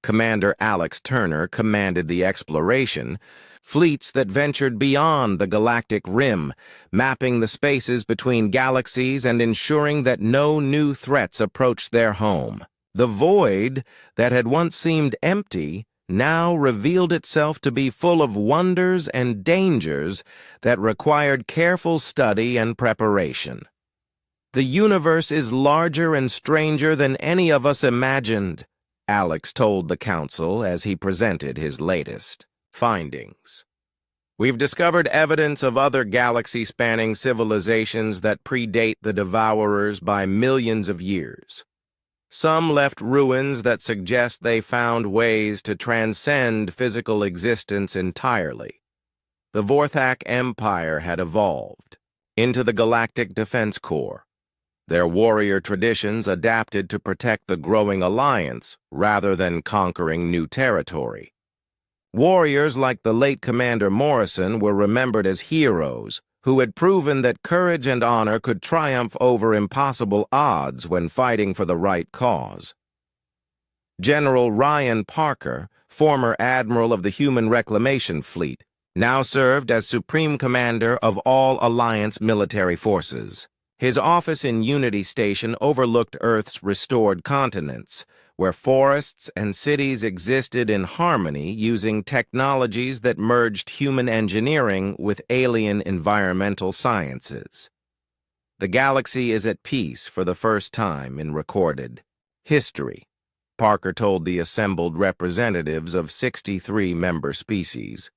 Commander Alex Turner commanded the exploration, fleets that ventured beyond the galactic rim, mapping the spaces between galaxies and ensuring that no new threats approached their home. The void that had once seemed empty now revealed itself to be full of wonders and dangers that required careful study and preparation. The universe is larger and stranger than any of us imagined, Alex told the council as he presented his latest findings. We've discovered evidence of other galaxy-spanning civilizations that predate the Devourers by millions of years. Some left ruins that suggest they found ways to transcend physical existence entirely. The Vorthak Empire had evolved into the Galactic Defense Corps, their warrior traditions adapted to protect the growing alliance rather than conquering new territory. Warriors like the late Commander Morrison were remembered as heroes who had proven that courage and honor could triumph over impossible odds when fighting for the right cause. General Ryan Parker, former admiral of the Human Reclamation Fleet, now served as Supreme Commander of all Alliance military forces. His office in Unity Station overlooked Earth's restored continents, where forests and cities existed in harmony using technologies that merged human engineering with alien environmental sciences. The galaxy is at peace for the first time in recorded history, Parker told the assembled representatives of 63 member species.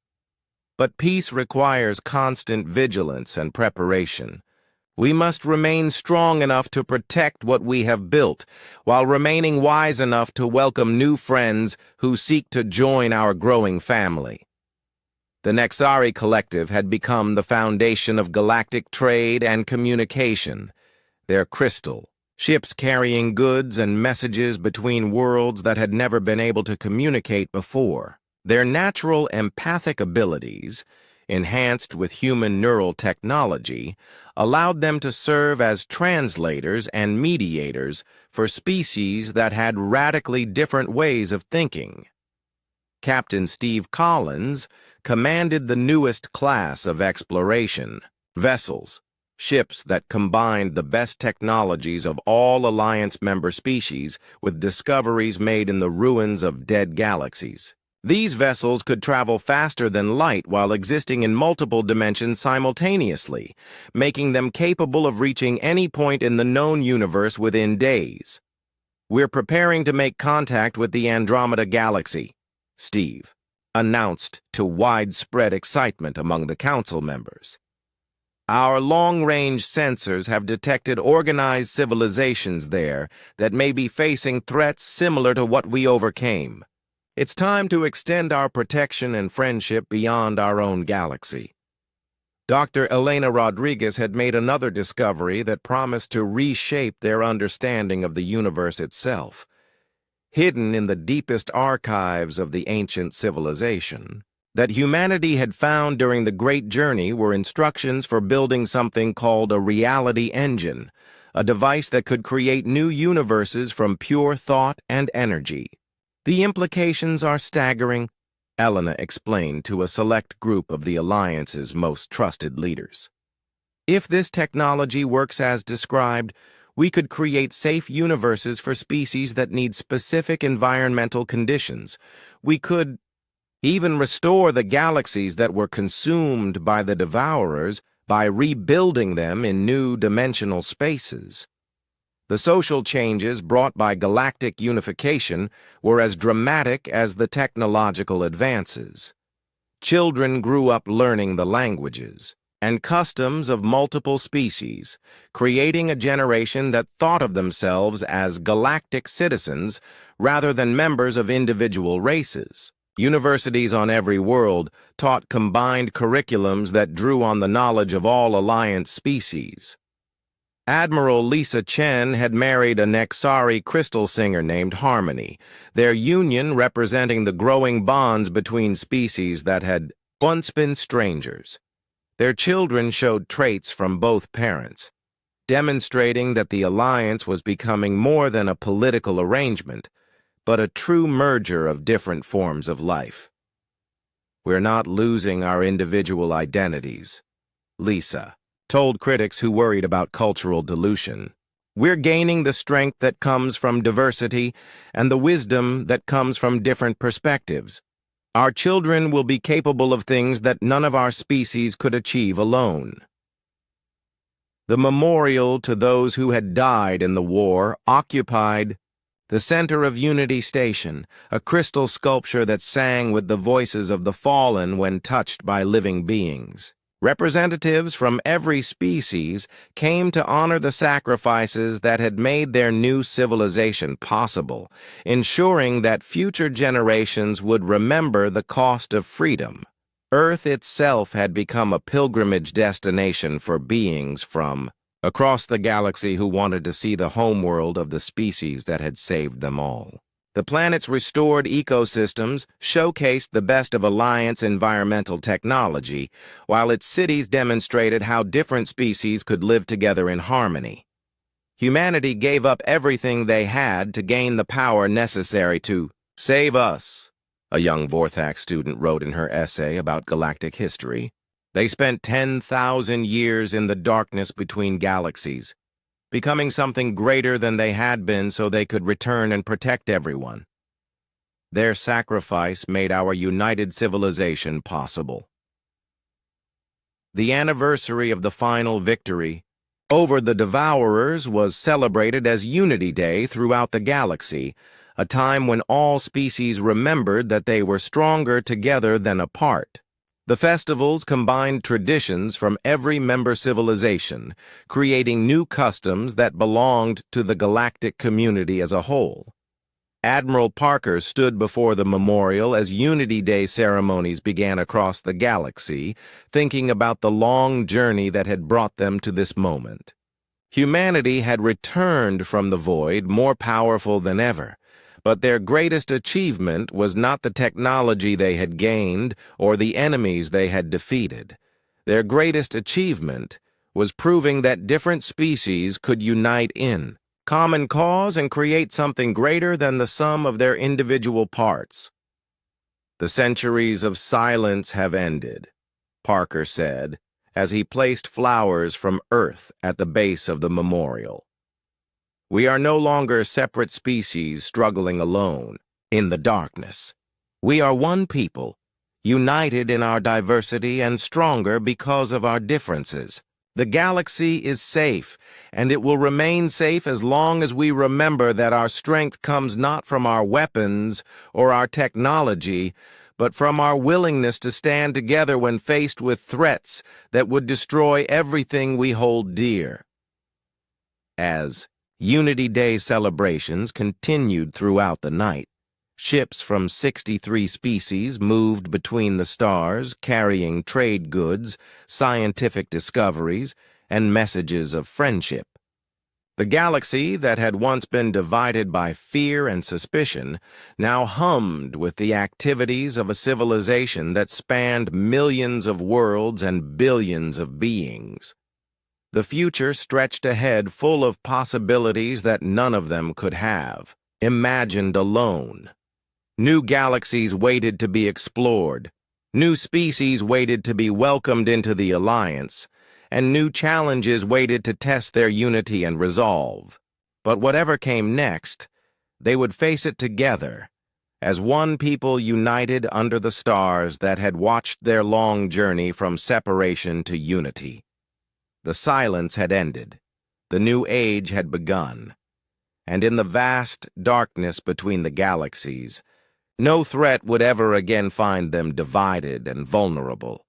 But peace requires constant vigilance and preparation. We must remain strong enough to protect what we have built, while remaining wise enough to welcome new friends who seek to join our growing family. The Nexari Collective had become the foundation of galactic trade and communication. Their crystal, ships carrying goods and messages between worlds that had never been able to communicate before. Their natural empathic abilities, enhanced with human neural technology, allowed them to serve as translators and mediators for species that had radically different ways of thinking. Captain Steve Collins commanded the newest class of exploration, vessels, ships that combined the best technologies of all Alliance member species with discoveries made in the ruins of dead galaxies. These vessels could travel faster than light while existing in multiple dimensions simultaneously, making them capable of reaching any point in the known universe within days. "We're preparing to make contact with the Andromeda Galaxy," Steve announced to widespread excitement among the council members. "Our long-range sensors have detected organized civilizations there that may be facing threats similar to what we overcame. It's time to extend our protection and friendship beyond our own galaxy." Dr. Elena Rodriguez had made another discovery that promised to reshape their understanding of the universe itself. Hidden in the deepest archives of the ancient civilization, that humanity had found during the Great Journey were instructions for building something called a reality engine, a device that could create new universes from pure thought and energy. "The implications are staggering," Elena explained to a select group of the Alliance's most trusted leaders. "If this technology works as described, we could create safe universes for species that need specific environmental conditions. We could even restore the galaxies that were consumed by the Devourers by rebuilding them in new dimensional spaces." The social changes brought by galactic unification were as dramatic as the technological advances. Children grew up learning the languages and customs of multiple species, creating a generation that thought of themselves as galactic citizens rather than members of individual races. Universities on every world taught combined curriculums that drew on the knowledge of all Alliance species. Admiral Lisa Chen had married a Nexari crystal singer named Harmony, their union representing the growing bonds between species that had once been strangers. Their children showed traits from both parents, demonstrating that the alliance was becoming more than a political arrangement, but a true merger of different forms of life. "We're not losing our individual identities," Lisa told critics who worried about cultural dilution. "We're gaining the strength that comes from diversity and the wisdom that comes from different perspectives. Our children will be capable of things that none of our species could achieve alone." The memorial to those who had died in the war occupied the center of Unity Station, a crystal sculpture that sang with the voices of the fallen when touched by living beings. Representatives from every species came to honor the sacrifices that had made their new civilization possible, ensuring that future generations would remember the cost of freedom. Earth itself had become a pilgrimage destination for beings from across the galaxy who wanted to see the homeworld of the species that had saved them all. The planet's restored ecosystems showcased the best of Alliance environmental technology, while its cities demonstrated how different species could live together in harmony. Humanity gave up everything they had to gain the power necessary to save us, a young Vorthak student wrote in her essay about galactic history. They spent 10,000 years in the darkness between galaxies, becoming something greater than they had been so they could return and protect everyone. Their sacrifice made our united civilization possible. The anniversary of the final victory over the Devourers was celebrated as Unity Day throughout the galaxy, a time when all species remembered that they were stronger together than apart. The festivals combined traditions from every member civilization, creating new customs that belonged to the galactic community as a whole. Admiral Parker stood before the memorial as Unity Day ceremonies began across the galaxy, thinking about the long journey that had brought them to this moment. Humanity had returned from the void more powerful than ever, but their greatest achievement was not the technology they had gained or the enemies they had defeated. Their greatest achievement was proving that different species could unite in common cause and create something greater than the sum of their individual parts. The centuries of silence have ended, Parker said, as he placed flowers from Earth at the base of the memorial. We are no longer separate species struggling alone in the darkness. We are one people, united in our diversity and stronger because of our differences. The galaxy is safe, and it will remain safe as long as we remember that our strength comes not from our weapons or our technology, but from our willingness to stand together when faced with threats that would destroy everything we hold dear. As Unity Day celebrations continued throughout the night, ships from 63 species moved between the stars, carrying trade goods, scientific discoveries, and messages of friendship. The galaxy that had once been divided by fear and suspicion now hummed with the activities of a civilization that spanned millions of worlds and billions of beings. The future stretched ahead full of possibilities that none of them could have imagined alone. New galaxies waited to be explored, new species waited to be welcomed into the Alliance, and new challenges waited to test their unity and resolve. But whatever came next, they would face it together, as one people united under the stars that had watched their long journey from separation to unity. The silence had ended, the new age had begun, and in the vast darkness between the galaxies, no threat would ever again find them divided and vulnerable.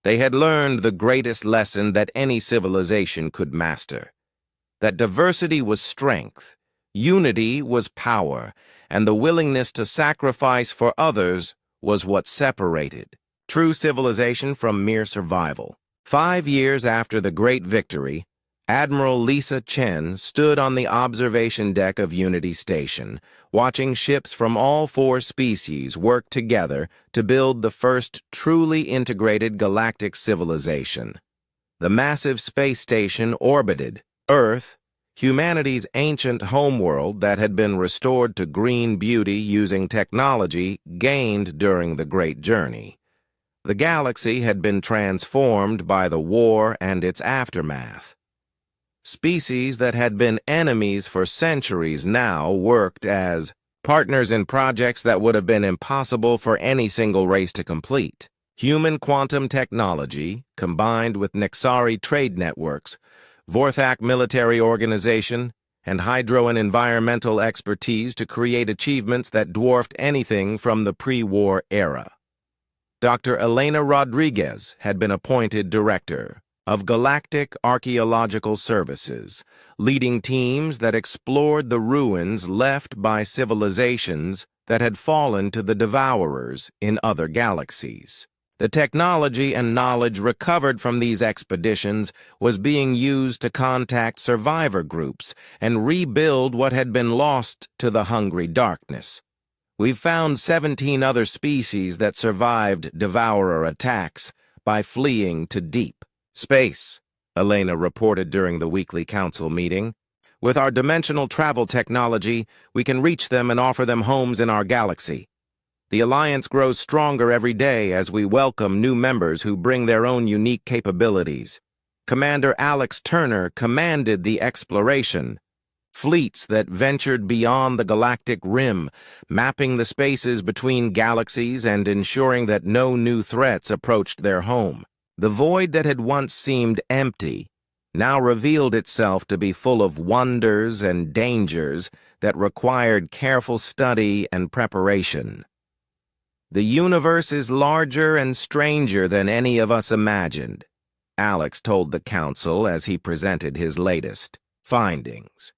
They had learned the greatest lesson that any civilization could master, that diversity was strength, unity was power, and the willingness to sacrifice for others was what separated true civilization from mere survival. 5 years after the great victory, Admiral Lisa Chen stood on the observation deck of Unity Station, watching ships from all 4 species work together to build the first truly integrated galactic civilization. The massive space station orbited Earth, humanity's ancient homeworld that had been restored to green beauty using technology gained during the Great Journey. The galaxy had been transformed by the war and its aftermath. Species that had been enemies for centuries now worked as partners in projects that would have been impossible for any single race to complete. Human quantum technology, combined with Nexari trade networks, Vorthak military organization, and hydro and environmental expertise to create achievements that dwarfed anything from the pre-war era. Dr. Elena Rodriguez had been appointed director of Galactic Archaeological Services, leading teams that explored the ruins left by civilizations that had fallen to the Devourers in other galaxies. The technology and knowledge recovered from these expeditions was being used to contact survivor groups and rebuild what had been lost to the hungry darkness. We've found 17 other species that survived devourer attacks by fleeing to deep space, Elena reported during the weekly council meeting. With our dimensional travel technology, we can reach them and offer them homes in our galaxy. The Alliance grows stronger every day as we welcome new members who bring their own unique capabilities. Commander Alex Turner commanded the exploration. Fleets that ventured beyond the galactic rim, mapping the spaces between galaxies and ensuring that no new threats approached their home. The void that had once seemed empty now revealed itself to be full of wonders and dangers that required careful study and preparation. The universe is larger and stranger than any of us imagined, Alex told the council as he presented his latest findings.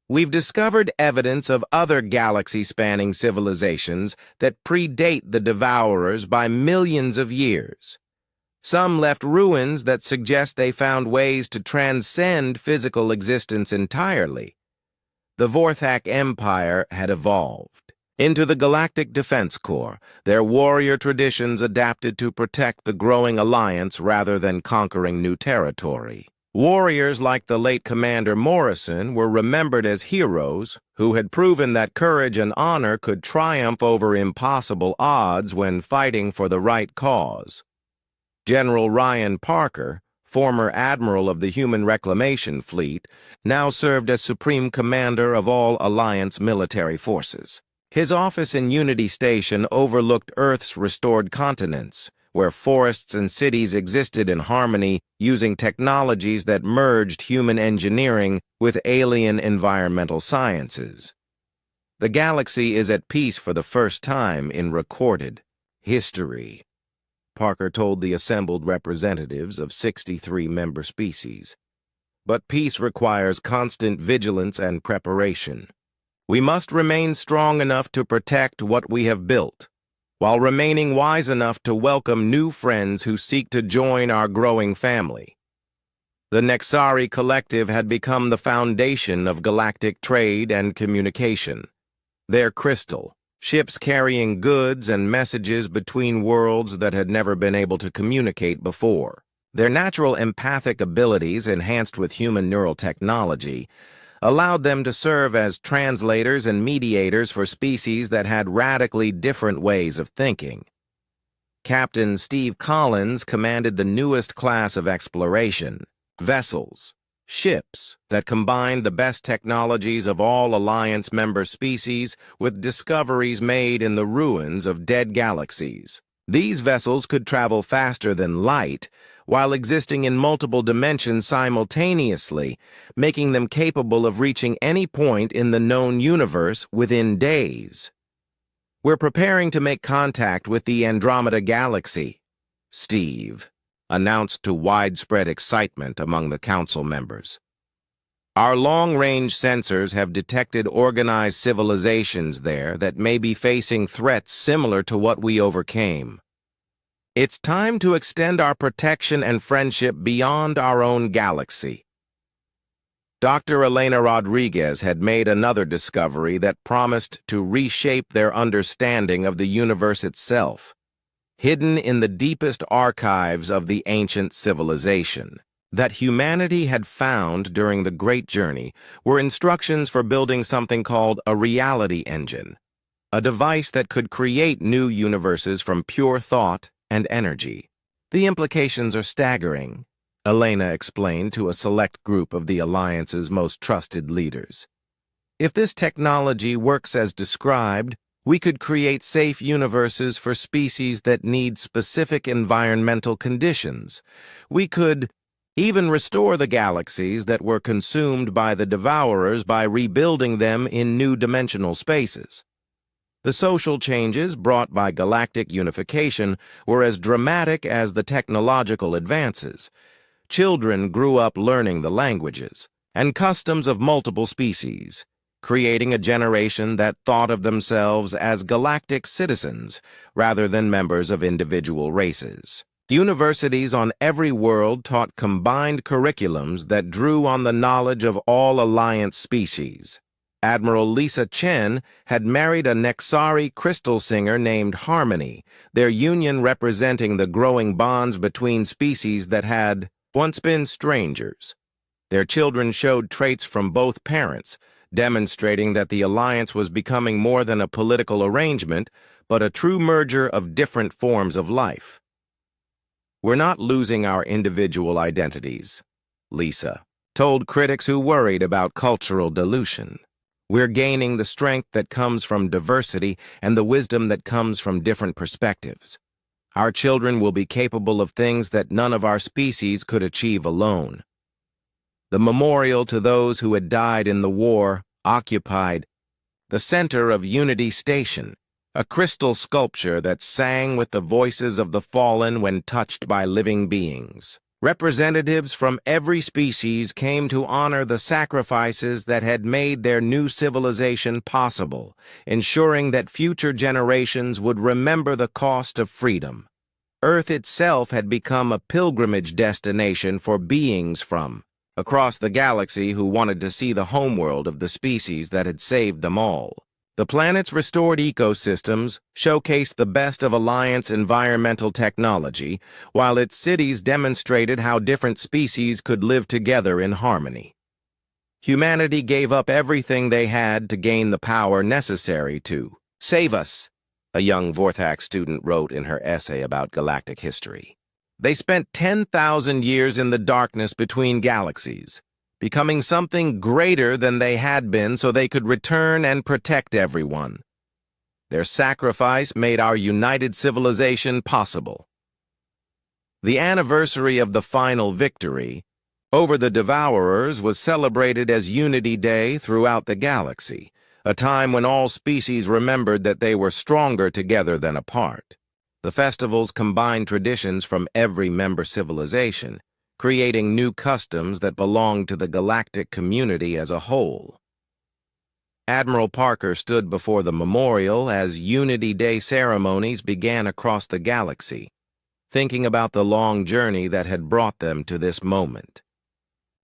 We've discovered evidence of other galaxy-spanning civilizations that predate the Devourers by millions of years. Some left ruins that suggest they found ways to transcend physical existence entirely. The Vorthak Empire had evolved into the Galactic Defense Corps, their warrior traditions adapted to protect the growing alliance rather than conquering new territory. Warriors like the late Commander Morrison were remembered as heroes who had proven that courage and honor could triumph over impossible odds when fighting for the right cause. General Ryan Parker, former admiral of the Human Reclamation Fleet, now served as Supreme Commander of all Alliance military forces. His office in Unity Station overlooked Earth's restored continents, where forests and cities existed in harmony using technologies that merged human engineering with alien environmental sciences. The galaxy is at peace for the first time in recorded history, Parker told the assembled representatives of 63 member species. But peace requires constant vigilance and preparation. We must remain strong enough to protect what we have built, while remaining wise enough to welcome new friends who seek to join our growing family. The Nexari Collective had become the foundation of galactic trade and communication. Their crystal, ships carrying goods and messages between worlds that had never been able to communicate before. Their natural empathic abilities, enhanced with human neural technology, allowed them to serve as translators and mediators for species that had radically different ways of thinking. Captain Steve Collins commanded the newest class of exploration, vessels, ships that combined the best technologies of all Alliance member species with discoveries made in the ruins of dead galaxies. These vessels could travel faster than light, while existing in multiple dimensions simultaneously, making them capable of reaching any point in the known universe within days. We're preparing to make contact with the Andromeda Galaxy, Steve announced to widespread excitement among the council members. Our long-range sensors have detected organized civilizations there that may be facing threats similar to what we overcame. It's time to extend our protection and friendship beyond our own galaxy. Dr. Elena Rodriguez had made another discovery that promised to reshape their understanding of the universe itself. Hidden in the deepest archives of the ancient civilization that humanity had found during the Great Journey were instructions for building something called a reality engine, a device that could create new universes from pure thought and energy. The implications are staggering, Elena explained to a select group of the Alliance's most trusted leaders. If this technology works as described, we could create safe universes for species that need specific environmental conditions. We could even restore the galaxies that were consumed by the Devourers by rebuilding them in new dimensional spaces. The social changes brought by galactic unification were as dramatic as the technological advances. Children grew up learning the languages and customs of multiple species. creating a generation that thought of themselves as galactic citizens rather than members of individual races. Universities on every world taught combined curriculums that drew on the knowledge of all Alliance species. Admiral Lisa Chen had married a Nexari crystal singer named Harmony, their union representing the growing bonds between species that had once been strangers. Their children showed traits from both parents, demonstrating that the alliance was becoming more than a political arrangement, but a true merger of different forms of life. "We're not losing our individual identities," Lisa told critics who worried about cultural dilution. "We're gaining the strength that comes from diversity and the wisdom that comes from different perspectives. Our children will be capable of things that none of our species could achieve alone." The memorial to those who had died in the war occupied the center of Unity Station, a crystal sculpture that sang with the voices of the fallen when touched by living beings. Representatives from every species came to honor the sacrifices that had made their new civilization possible, ensuring that future generations would remember the cost of freedom. Earth itself had become a pilgrimage destination for beings from across the galaxy who wanted to see the homeworld of the species that had saved them all. The planet's restored ecosystems showcased the best of Alliance environmental technology, while its cities demonstrated how different species could live together in harmony. Humanity gave up everything they had to gain the power necessary to save us, a young Vorthax student wrote in her essay about galactic history. They spent 10,000 years in the darkness between galaxies, becoming something greater than they had been so they could return and protect everyone. Their sacrifice made our united civilization possible. The anniversary of the final victory over the Devourers was celebrated as Unity Day throughout the galaxy, a time when all species remembered that they were stronger together than apart. The festivals combined traditions from every member civilization, creating new customs that belonged to the galactic community as a whole. Admiral Parker stood before the memorial as Unity Day ceremonies began across the galaxy, thinking about the long journey that had brought them to this moment.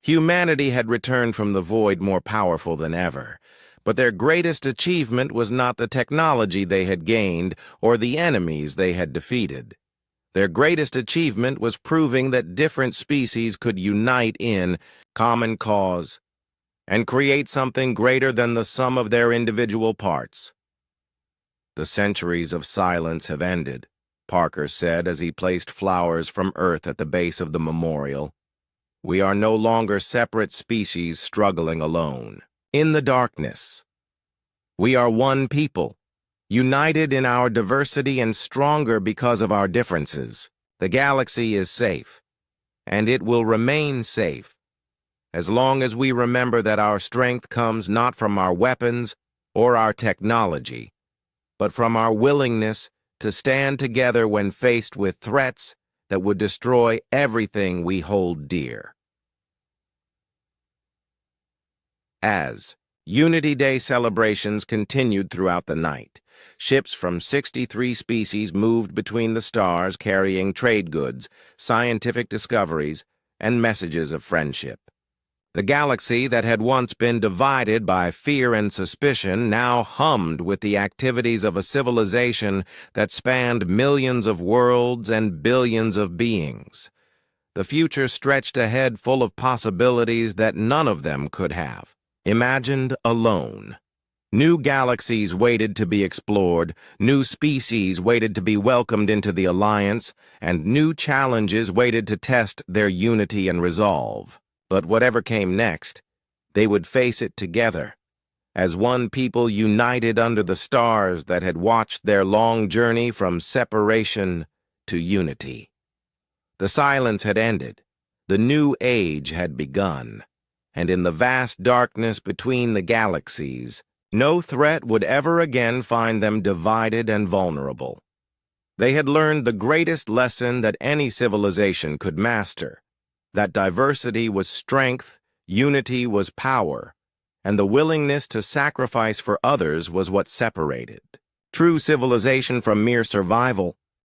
Humanity had returned from the void more powerful than ever, but their greatest achievement was not the technology they had gained or the enemies they had defeated. Their greatest achievement was proving that different species could unite in common cause and create something greater than the sum of their individual parts. "The centuries of silence have ended," Parker said as he placed flowers from Earth at the base of the memorial. "We are no longer separate species struggling alone in the darkness. We are one people, united in our diversity and stronger because of our differences. The galaxy is safe, and it will remain safe, as long as we remember that our strength comes not from our weapons or our technology, but from our willingness to stand together when faced with threats that would destroy everything we hold dear." As Unity Day celebrations continued throughout the night, ships from 63 species moved between the stars carrying trade goods, scientific discoveries, and messages of friendship. The galaxy that had once been divided by fear and suspicion now hummed with the activities of a civilization that spanned millions of worlds and billions of beings. The future stretched ahead full of possibilities that none of them could have imagined alone. New galaxies waited to be explored, new species waited to be welcomed into the Alliance, and new challenges waited to test their unity and resolve. But whatever came next, they would face it together, as one people united under the stars that had watched their long journey from separation to unity. The silence had ended, the new age had begun, and in the vast darkness between the galaxies, no threat would ever again find them divided and vulnerable. They had learned the greatest lesson that any civilization could master, that diversity was strength, unity was power, and the willingness to sacrifice for others was what separated true civilization from mere survival.